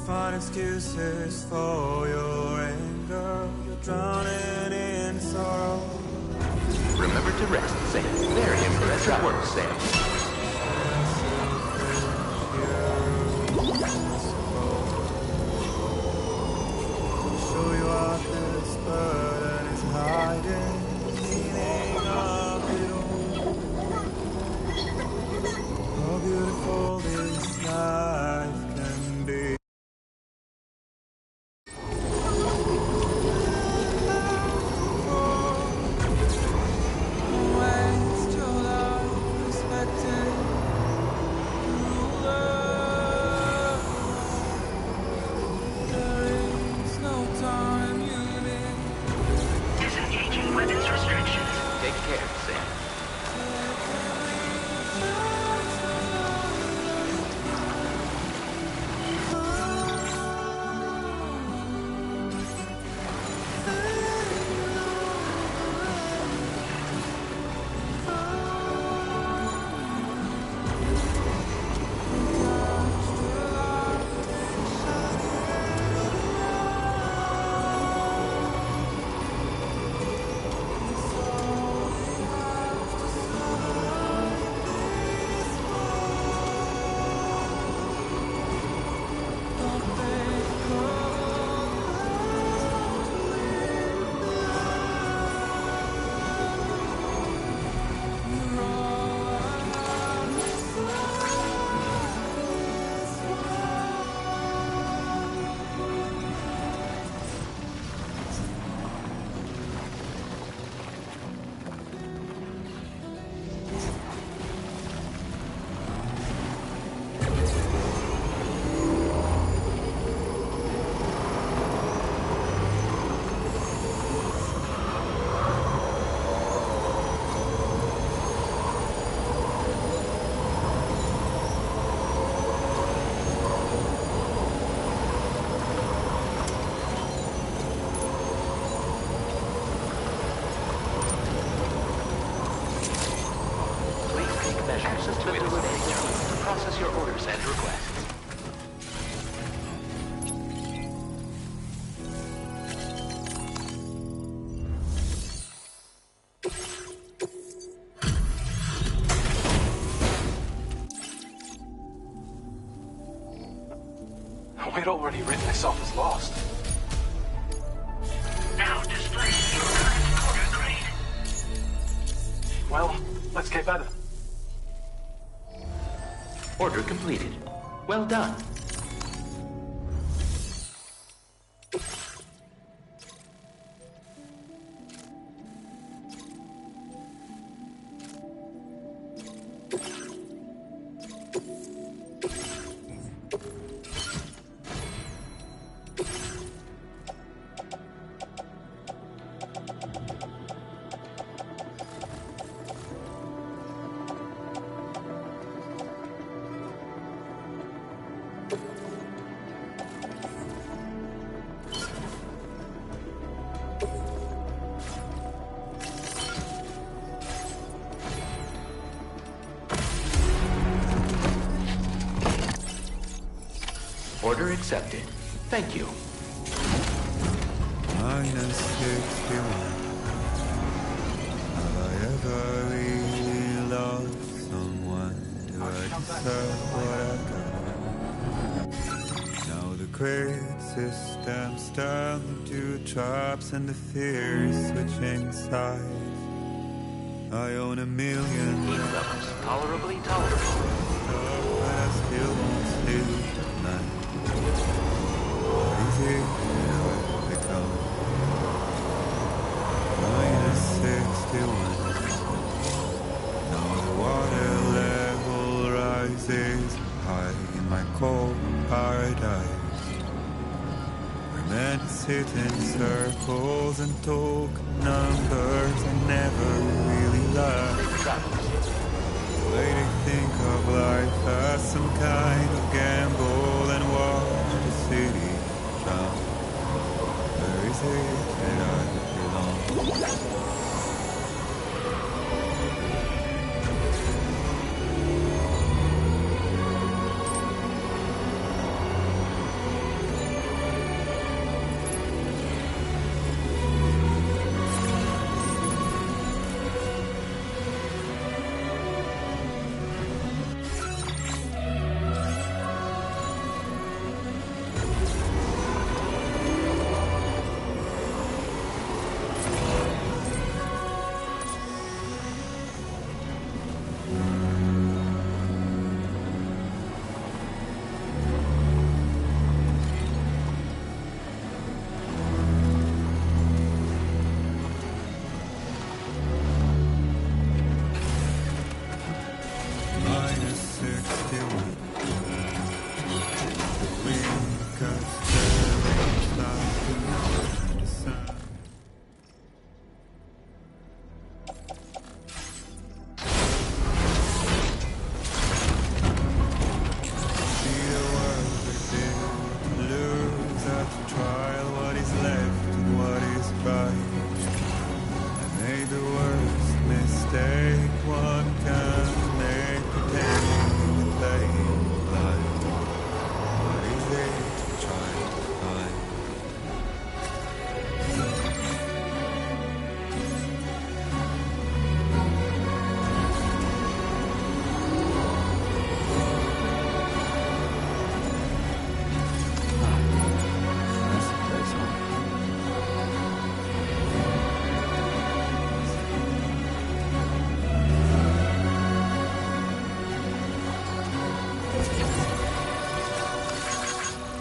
Find excuses for your anger. You're drowning in sorrow. Remember to rest, Sam. Very impressive work, Sam. Show you out this burden is hiding. Meaning of it all. How beautiful this life can be. Process your orders and requests. We'd already written this off as lost. Now display your current order grade. Well, let's get better. Order completed. Well done. Order accepted. Thank you. -61. Have I ever really loved someone? Do I deserve what I got? Now the great system's turned into traps and the fear is switching sides. I own a million. Heat levels tolerably tolerable. But I still won't sleep at night. What is it that I've become? -61. Now the water level rises high in my cold paradise. Where men sit in circles and talk numbers and never really laugh. The way they think of life as some kind of gamble and watch the city drown. Where is it that I belong?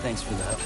Thanks for that.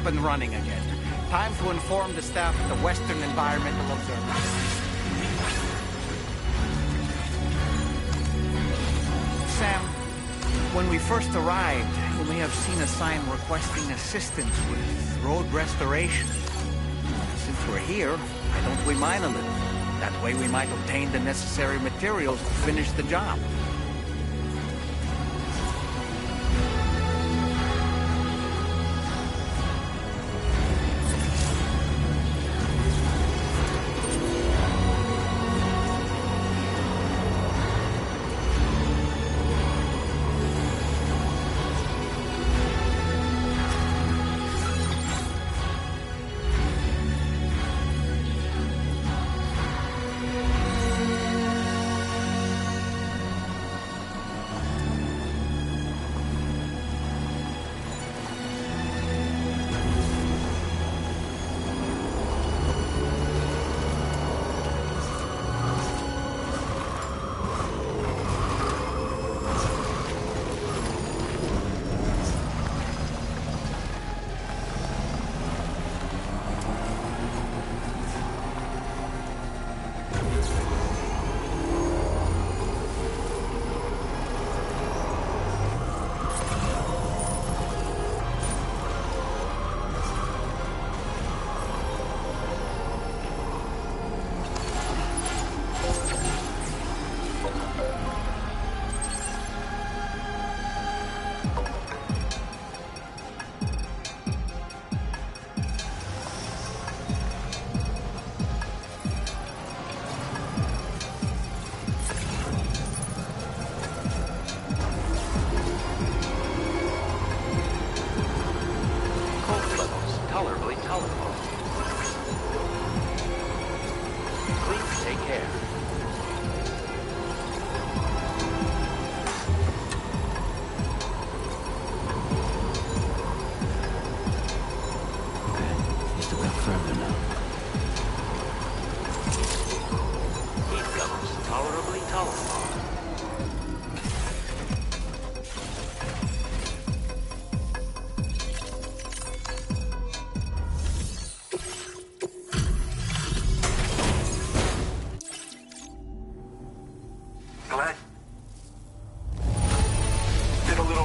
and running again. Time to inform the staff at the Western Environmental Observatory. Sam, when we first arrived, you may have seen a sign requesting assistance with road restoration. Since we're here, why don't we mine a little? That way we might obtain the necessary materials to finish the job.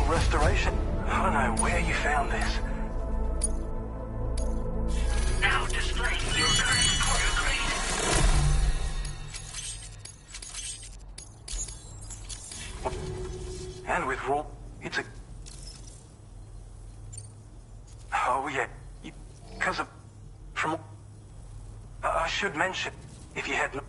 Restoration? I don't know where you found this. Now displaying your current quarter grade. And with raw... It's a... Oh, yeah. Because of... From... I should mention, if you had...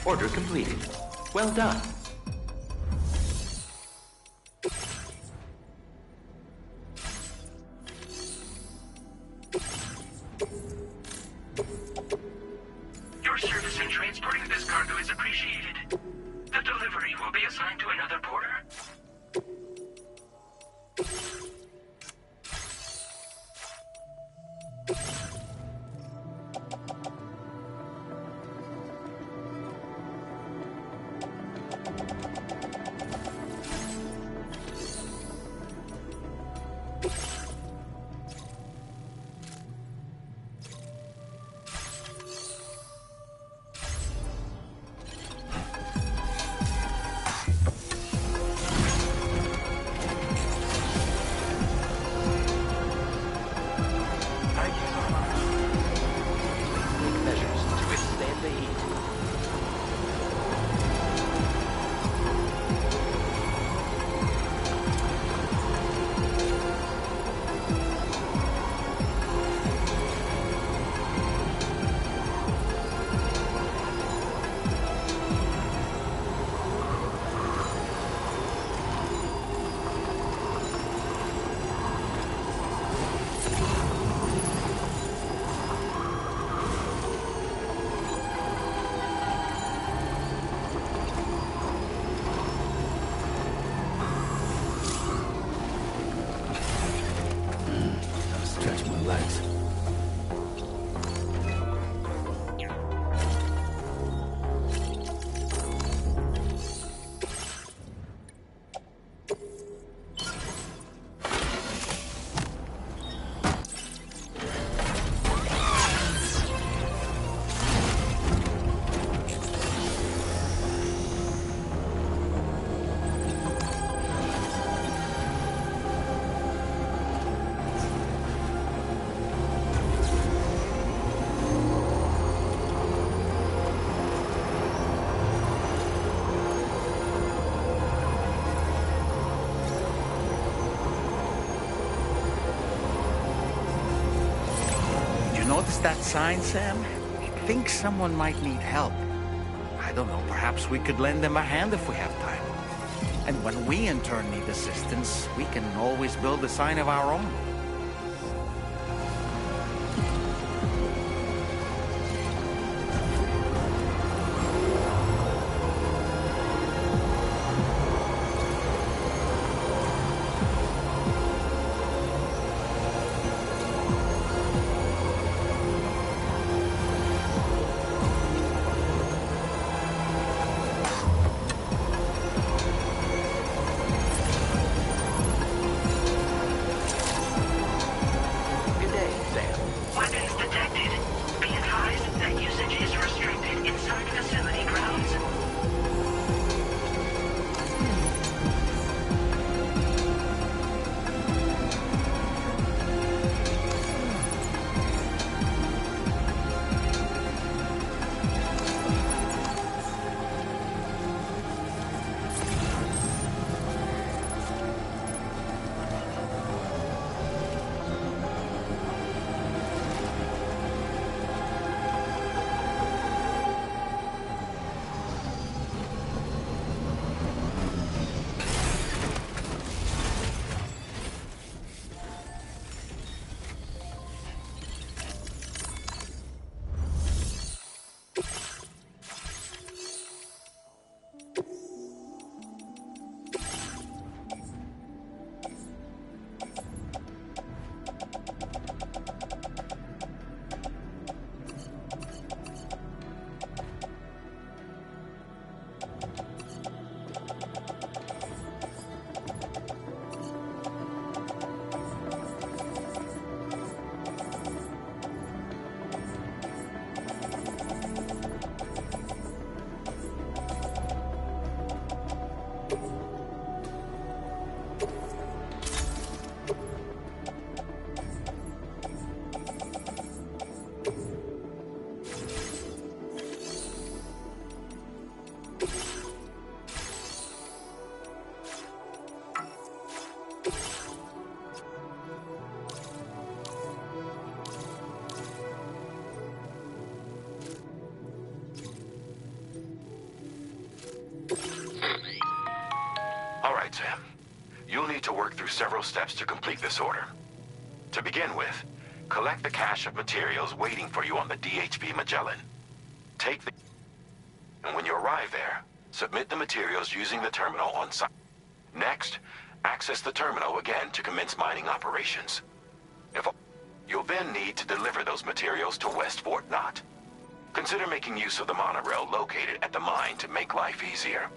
Order completed. Well done. Your service in transporting this cargo is appreciated. The delivery will be assigned to another porter. notice that sign, Sam? I think someone might need help. I don't know, perhaps we could lend them a hand if we have time. And when we in turn need assistance, we can always build a sign of our own. Sam. You'll need to work through several steps to complete this order. To begin with, collect the cache of materials waiting for you on the DHP Magellan. Take the... and when you arrive there, submit the materials using the terminal on site. Next, access the terminal again to commence mining operations. You'll then need to deliver those materials to West Fort Knott. Consider making use of the monorail located at the mine to make life easier.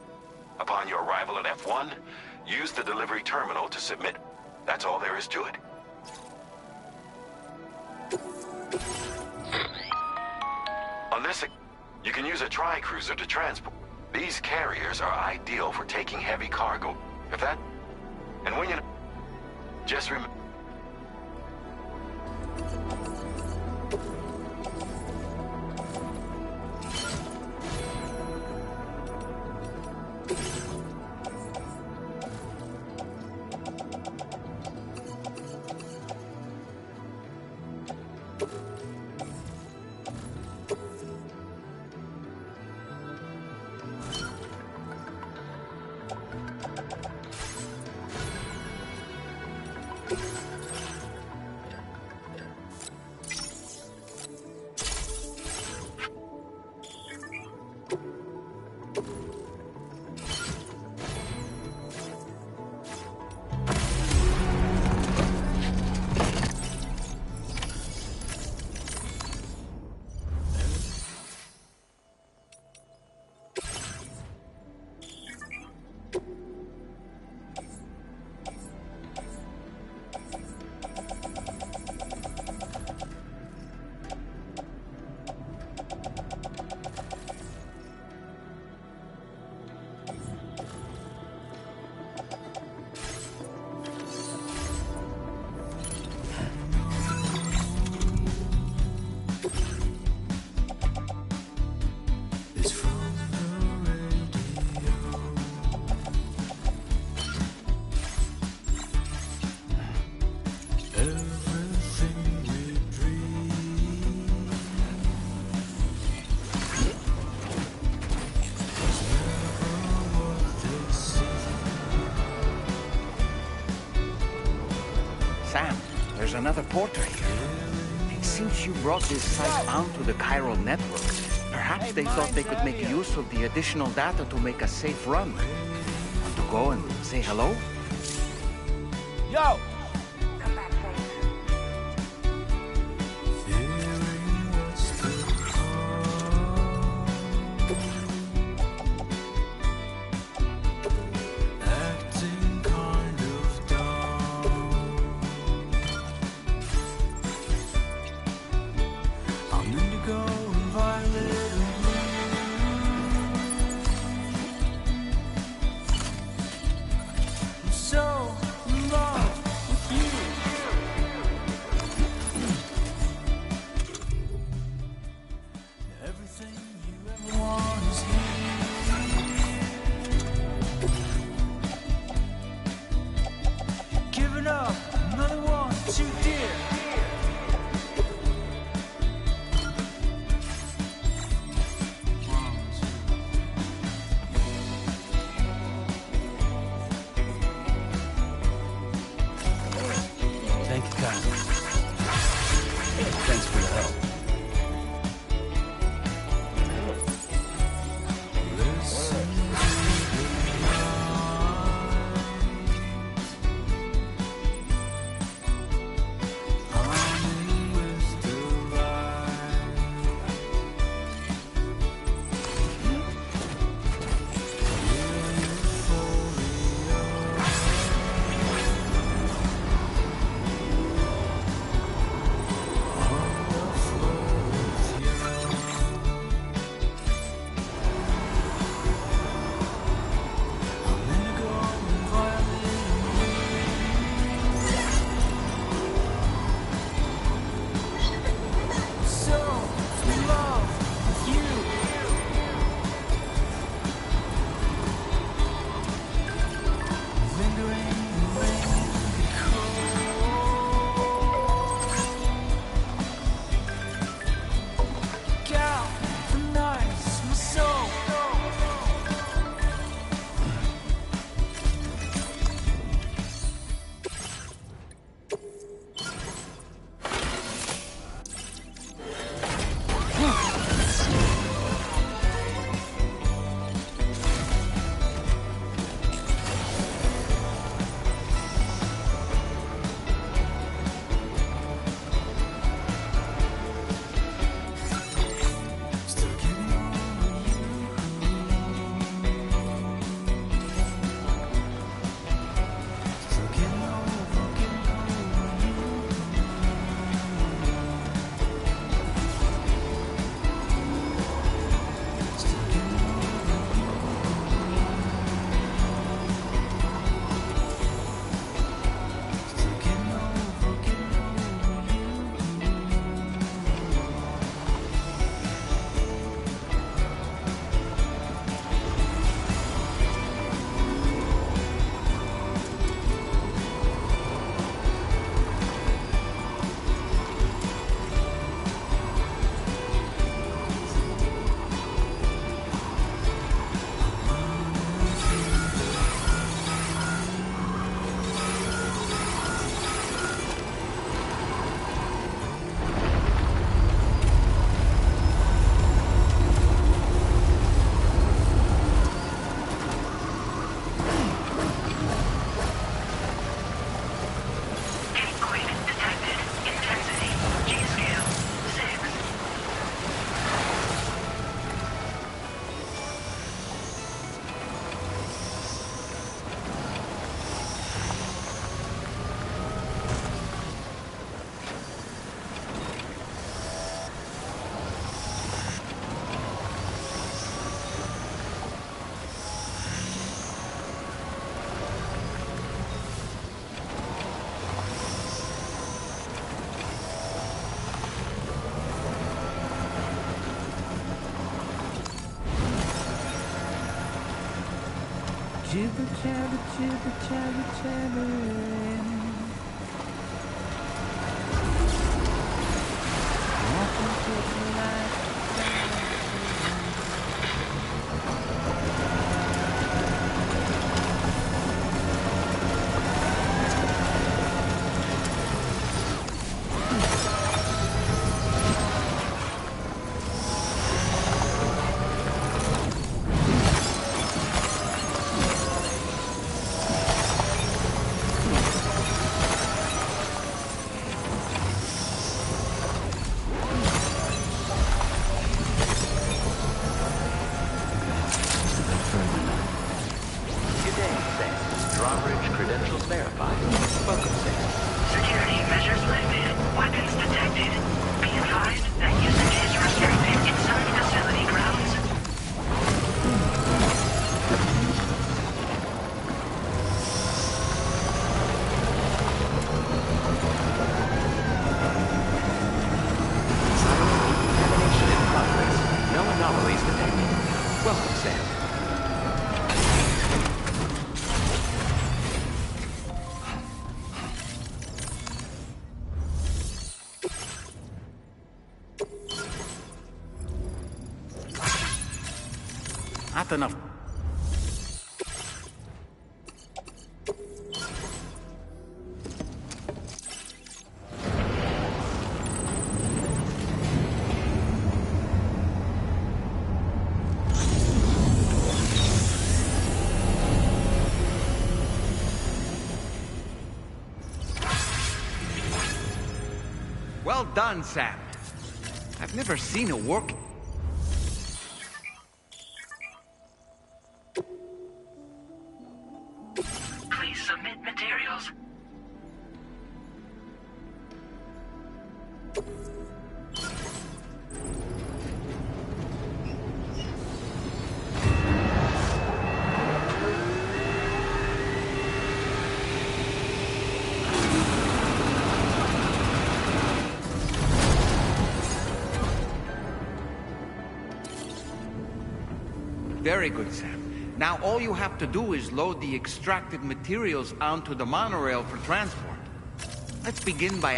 Upon your arrival at F1, use the delivery terminal to submit. That's all there is to it. On this, you can use a tri-cruiser to transport. These carriers are ideal for taking heavy cargo. If that... and when you... just remember... there's another porter here. Since you brought this site onto the chiral network, perhaps they thought they could make use of the additional data to make a safe run. Want to go and say hello? Yo! Thanks for the help. Jibber jabber, jibber jabber, jabbering. Walking to the light. Not enough. Well done, Sam. I've never seen it work. Please submit materials. Very good, Sam. Now all you have to do is load the extracted materials onto the monorail for transport. Let's begin by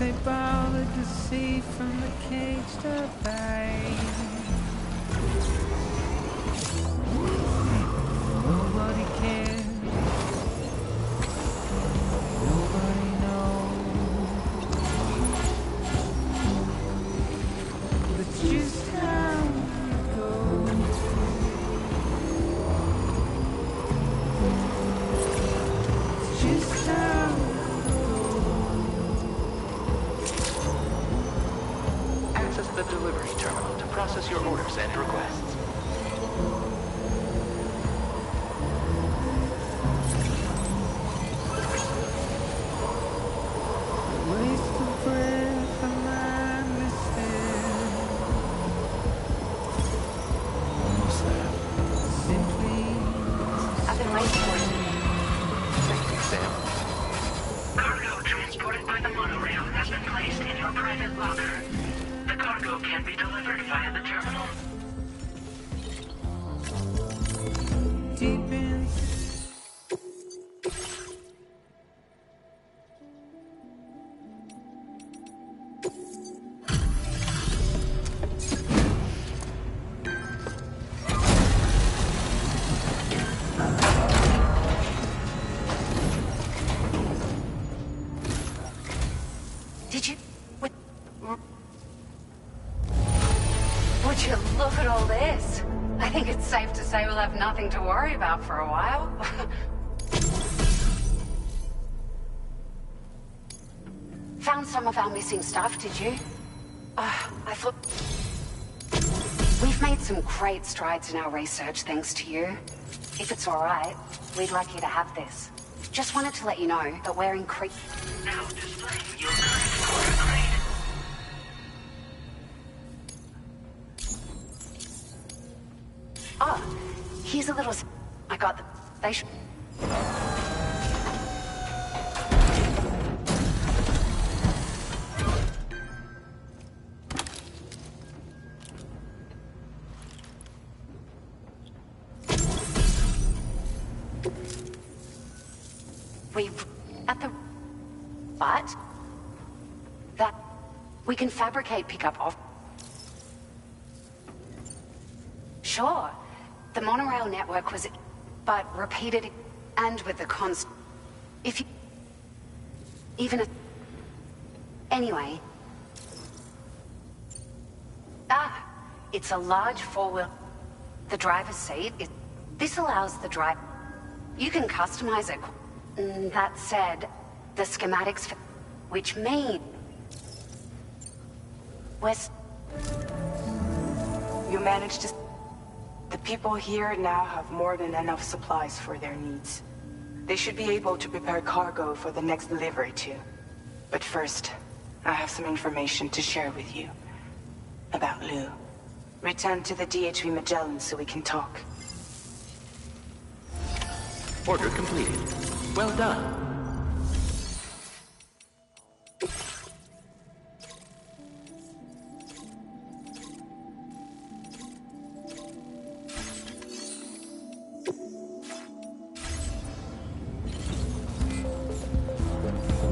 They bothered to see from the cage to bite. Nobody cares. terminal to process your orders and requests. I've been waiting for you. Thank you, Sam. Cargo transported by the monorail has been placed in your private locker. The cargo can be delivered via the terminal. Deep in. Did you... Would you look at all this? I think it's safe to say we'll have nothing to worry about for a while. Found some of our missing stuff, did you? I thought... We've made some great strides in our research thanks to you. If it's alright, we'd like you to have this. Just wanted to let you know that we're Now displaying your current quarter grade. Oh, here's a little... I got the... They should... At the... But... That... We can fabricate pickup off... Sure. The monorail network was... But repeated... And with the if you... Even a... Anyway... It's a large four-wheel... The driver's seat is... This allows the drive... You can customize it... That said, the schematics... Which mean... You managed to... The people here now have more than enough supplies for their needs. They should be able to prepare cargo for the next delivery too. But first, I have some information to share with you. About Lou. Return to the DHV Magellan so we can talk. Order completed. Well done.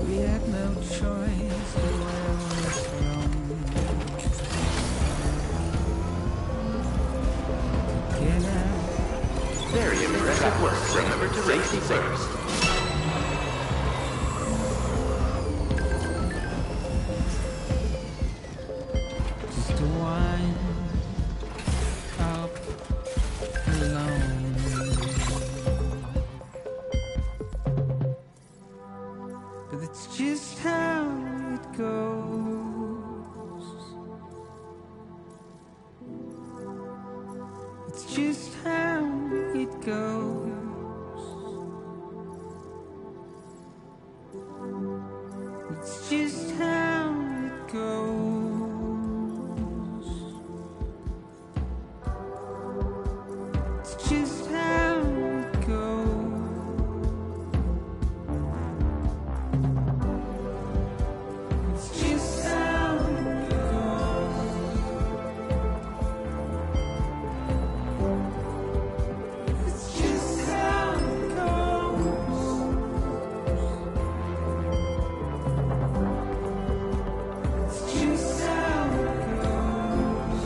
We had no choice to where we're from. Get out. Very impressive work. Remember to safety first. Just a wine up alone. But it's just how it goes. It's just how it goes. It's just how it goes. It's just how it goes. It's just how it goes. It's just how it goes. It's just how it goes.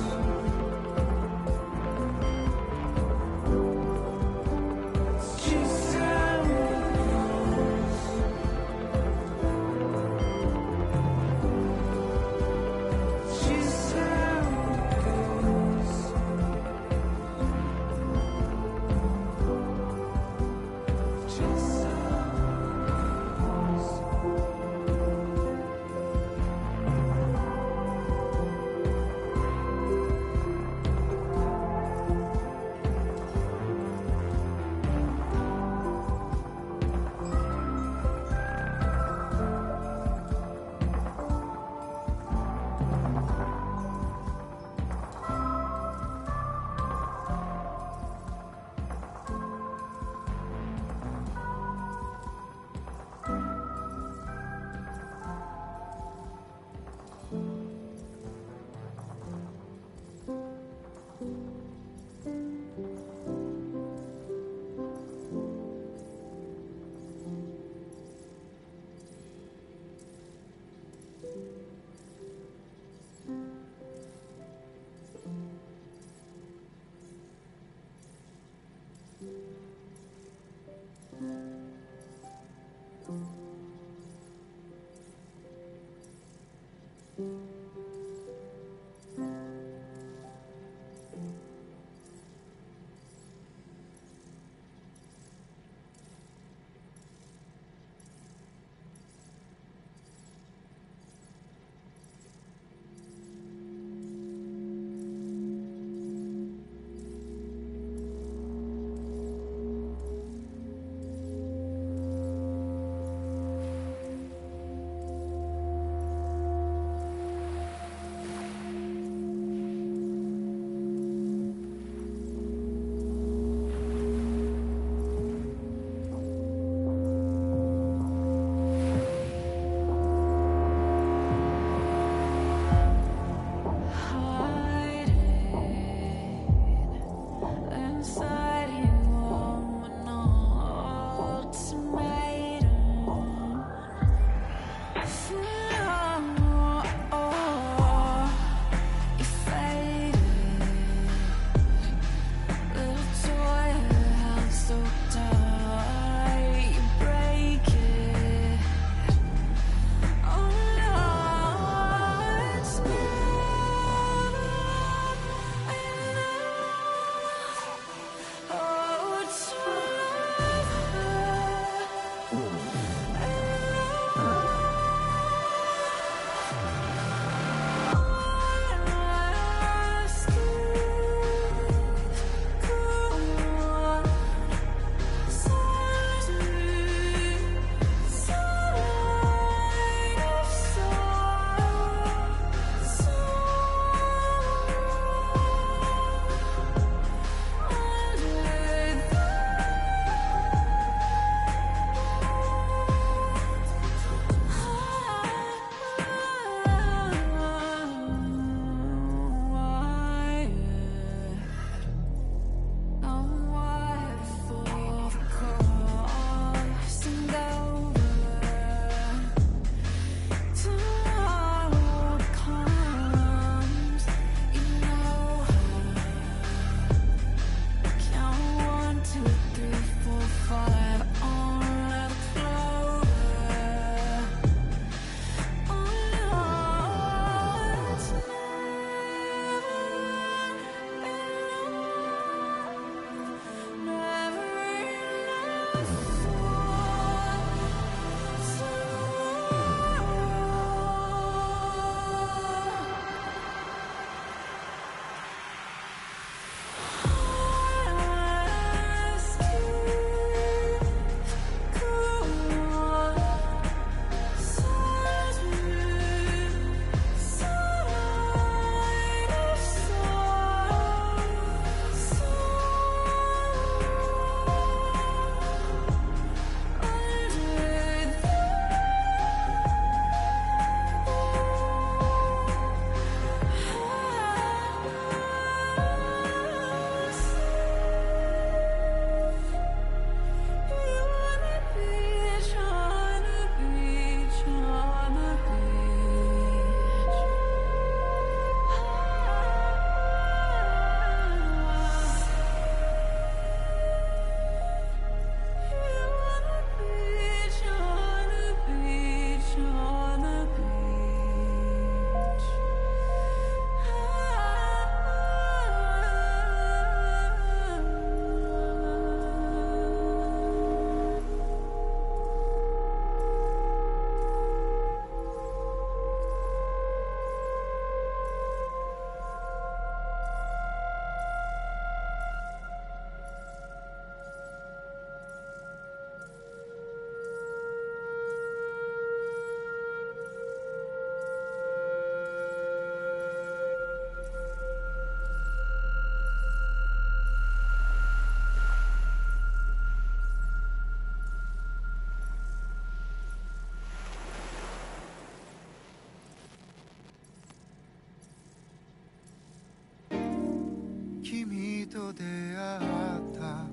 と出会った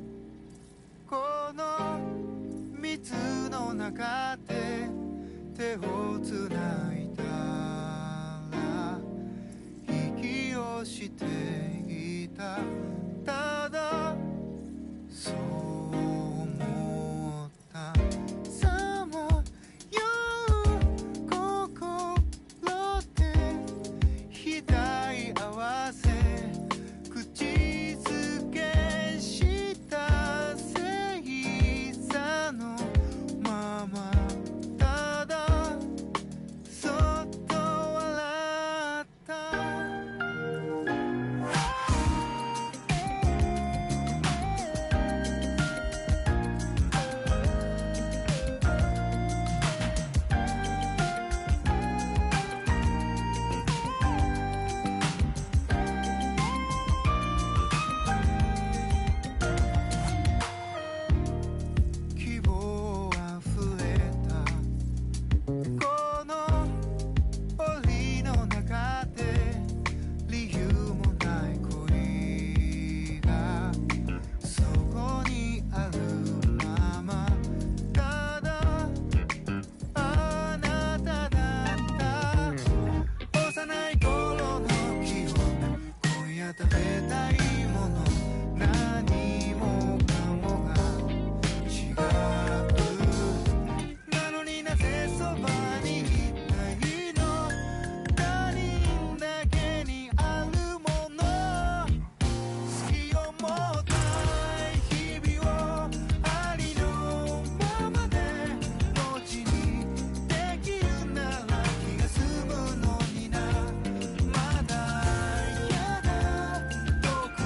この水の中で手をつないだら息をしていたただそう思ったさまよう心で額合わせ口づけした正座のままただそっと笑った希望あふれたこの檻の中で理由もない恋がそこにあるままただあなただった幼い頃の記憶今夜食べたいもの何もかもが違うなのになぜそばにいないの他人だけにあるもの好きを持ったい日々をありのままで後にできるなら気が済むのになまだやだ遠く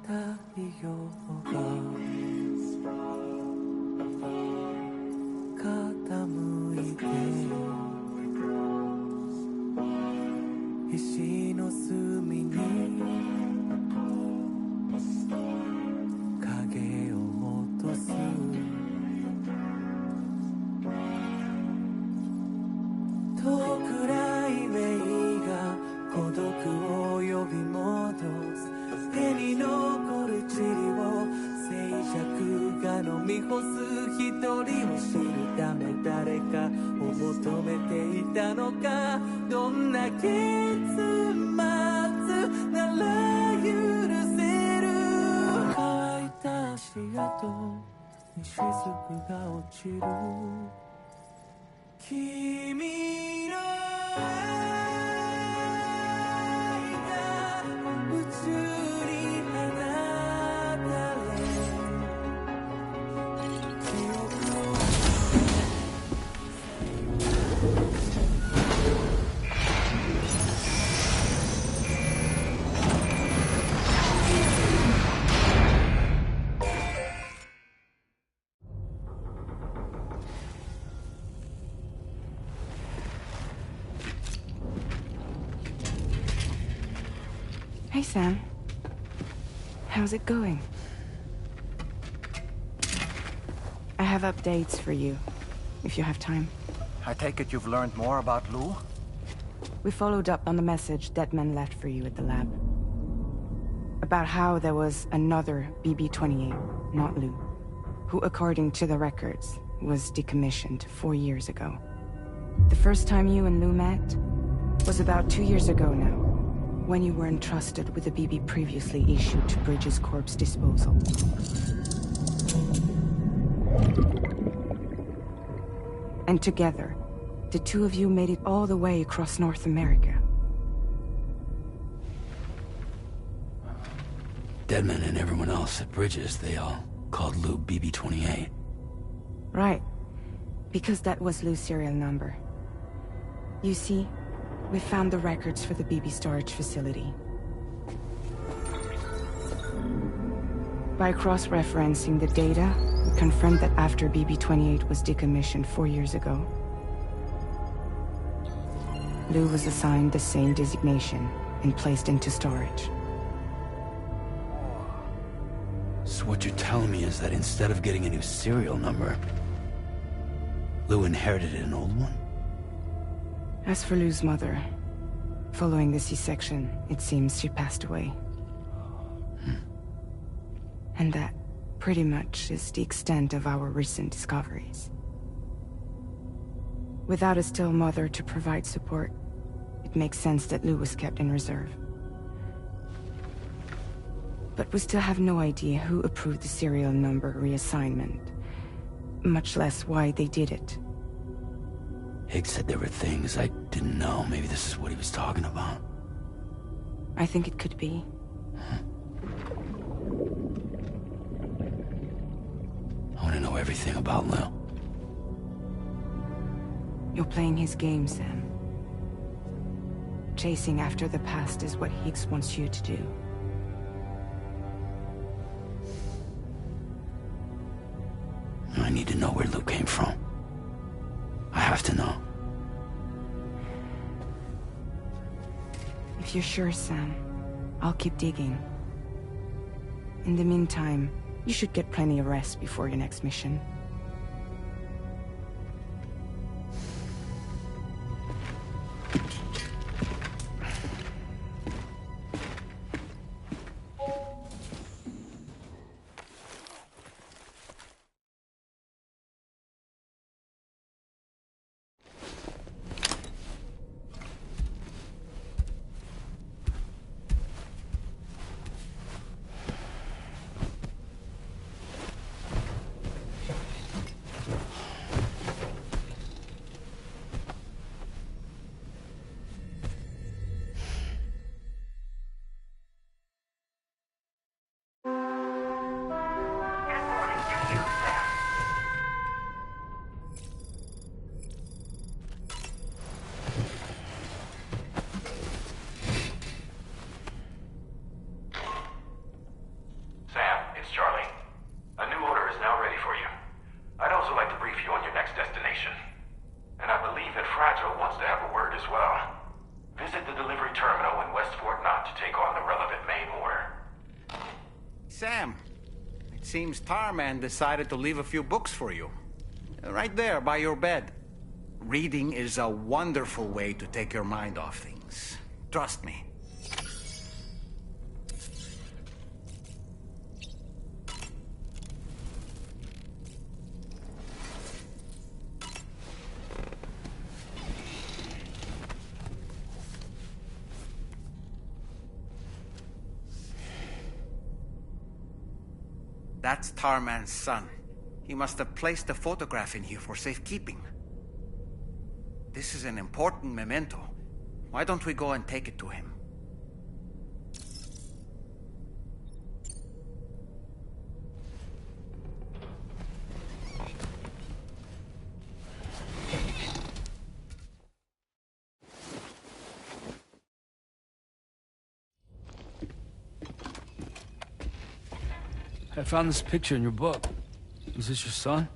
夜が傾いて石の隅に影を落とす遠くないメイが孤独を呼び戻す手に残る塵を静寂が飲み干す一人を知るため誰かを求めていたのかどんな結末なら許せる乾いた足跡に雫が落ちる君の愛が宇宙に放たれ記憶をHey, Sam. How's it going? I have updates for you, if you have time. I take it you've learned more about Lou? We followed up on the message Deadman left for you at the lab. About how there was another BB-28, not Lou, who, according to the records, was decommissioned 4 years ago. The first time you and Lou met was about 2 years ago now, when you were entrusted with the BB previously issued to Bridges Corp's disposal. And together, the two of you made it all the way across North America. Deadman and everyone else at Bridges, they all called Lou BB-28. Right. Because that was Lou's serial number. You see, we found the records for the BB storage facility. By cross-referencing the data, we confirmed that after BB-28 was decommissioned 4 years ago, Lou was assigned the same designation and placed into storage. So what you're telling me is that instead of getting a new serial number, Lou inherited an old one? As for Lou's mother, following the C-section, it seems she passed away. And that, pretty much, is the extent of our recent discoveries. Without a still mother to provide support, it makes sense that Lou was kept in reserve. But we still have no idea who approved the serial number reassignment, much less why they did it. Higgs said there were things I didn't know. Maybe this is what he was talking about. I think it could be. I want to know everything about Lou. You're playing his game, Sam. Chasing after the past is what Higgs wants you to do. I need to know where Lou came from. I have to know. If you're sure, Sam, I'll keep digging. In the meantime, you should get plenty of rest before your next mission. Sam, it seems Tarman decided to leave a few books for you. Right there, by your bed. Reading is a wonderful way to take your mind off things. Trust me. That's Tarman's son. He must have placed a photograph in here for safekeeping. This is an important memento. Why don't we go and take it to him? I found this picture in your book. Is this your son?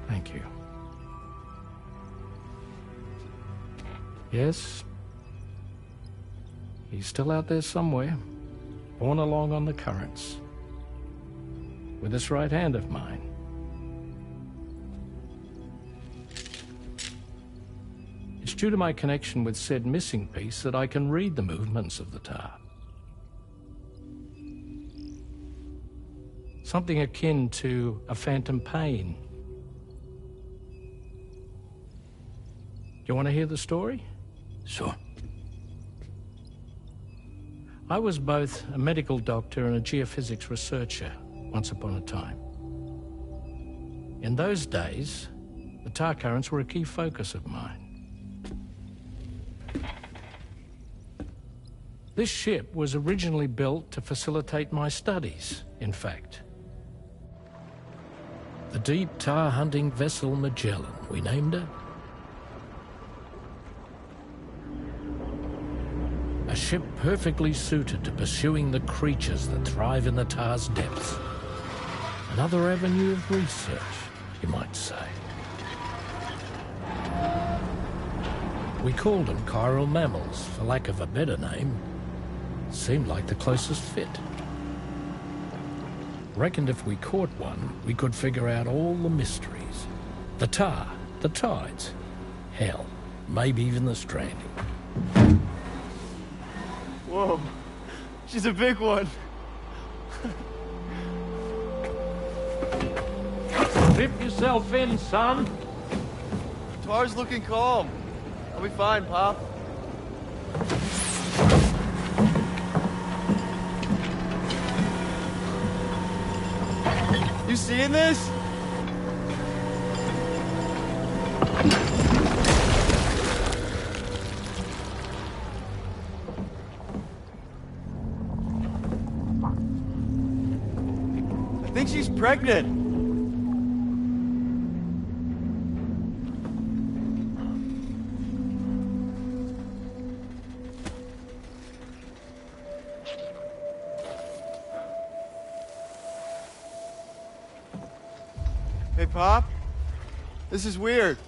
Thank you. Yes. He's still out there somewhere, borne along on the currents, with this right hand of mine. It's due to my connection with said missing piece that I can read the movements of the tar. Something akin to a phantom pain. You want to hear the story? Sure. I was both a medical doctor and a geophysics researcher once upon a time. In those days, the tar currents were a key focus of mine. This ship was originally built to facilitate my studies, in fact. The deep tar hunting vessel Magellan, we named her. A ship perfectly suited to pursuing the creatures that thrive in the tar's depths. Another avenue of research, you might say. We called them chiral mammals, for lack of a better name. Seemed like the closest fit. Reckoned if we caught one, we could figure out all the mysteries. The tar, the tides, hell, maybe even the stranding. Whoa, she's a big one. Dip yourself in, son. Tar's looking calm. I'll be fine, Pop. You seeing this? I think she's pregnant. Hey, Pop. This is weird.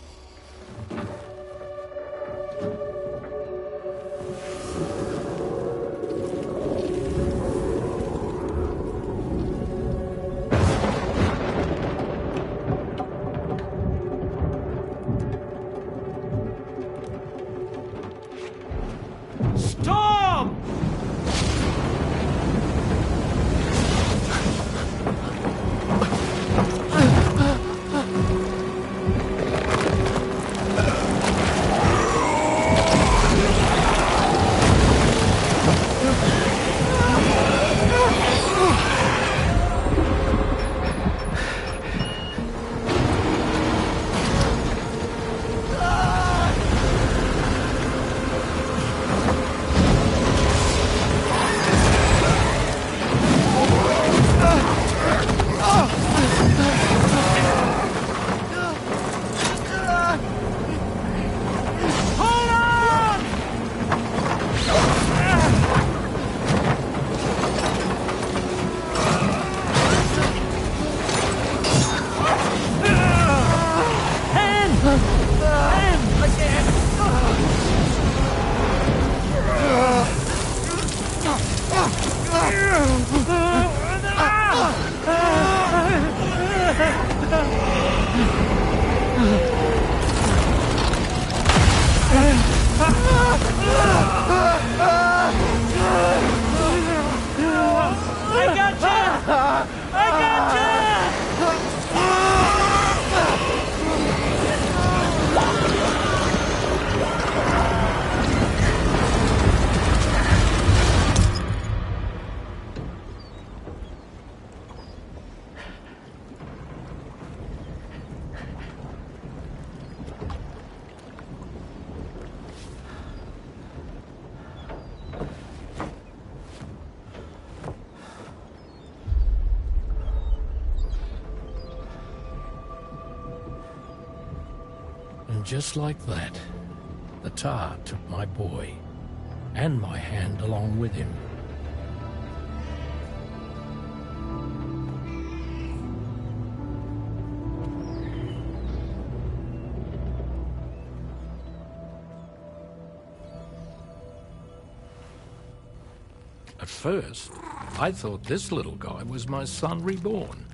Storm! And just like that, the tar took my boy, and my hand along with him. At first, I thought this little guy was my son reborn.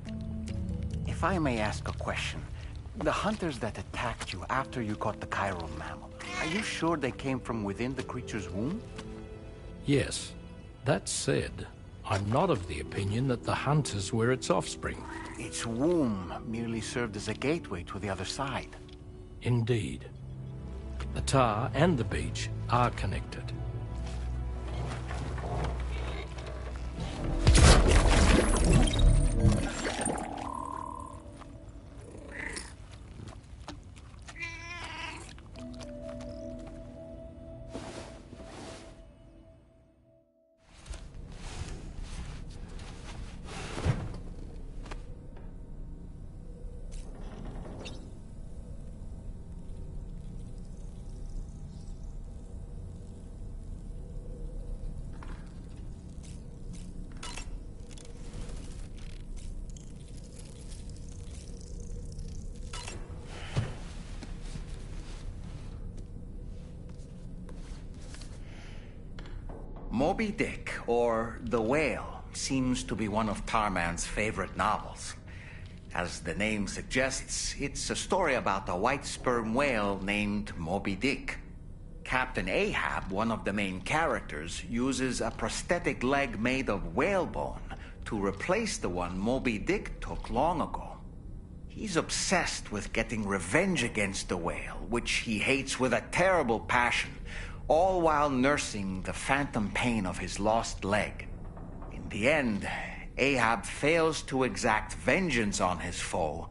If I may ask a question, the hunters that attacked you after you caught the chiral mammal, are you sure they came from within the creature's womb? Yes. That said, I'm not of the opinion that the hunters were its offspring. Its womb merely served as a gateway to the other side. Indeed. The tar and the beach are connected. Moby Dick, or The Whale, seems to be one of Tarman's favorite novels. As the name suggests, it's a story about a white sperm whale named Moby Dick. Captain Ahab, one of the main characters, uses a prosthetic leg made of whalebone to replace the one Moby Dick took long ago. He's obsessed with getting revenge against the whale, which he hates with a terrible passion, all while nursing the phantom pain of his lost leg. In the end, Ahab fails to exact vengeance on his foe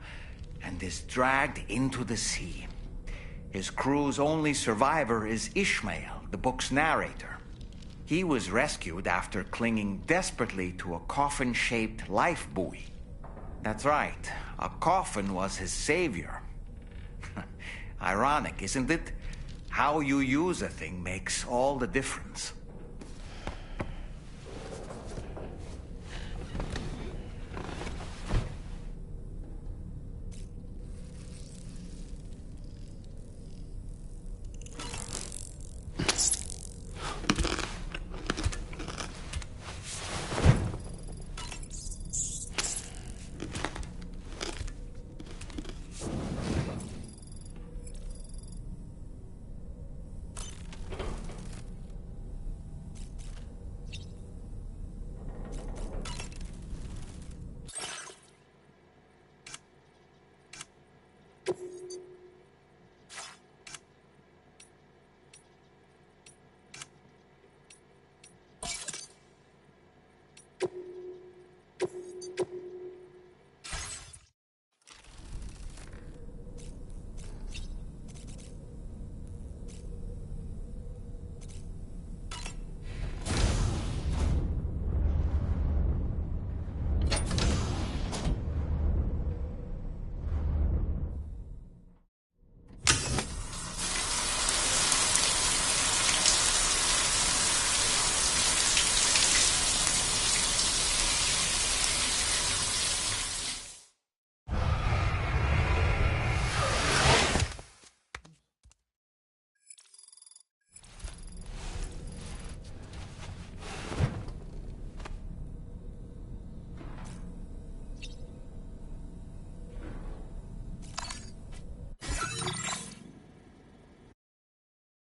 and is dragged into the sea. His crew's only survivor is Ishmael, the book's narrator. He was rescued after clinging desperately to a coffin-shaped life buoy. That's right, a coffin was his savior. Ironic, isn't it? How you use a thing makes all the difference.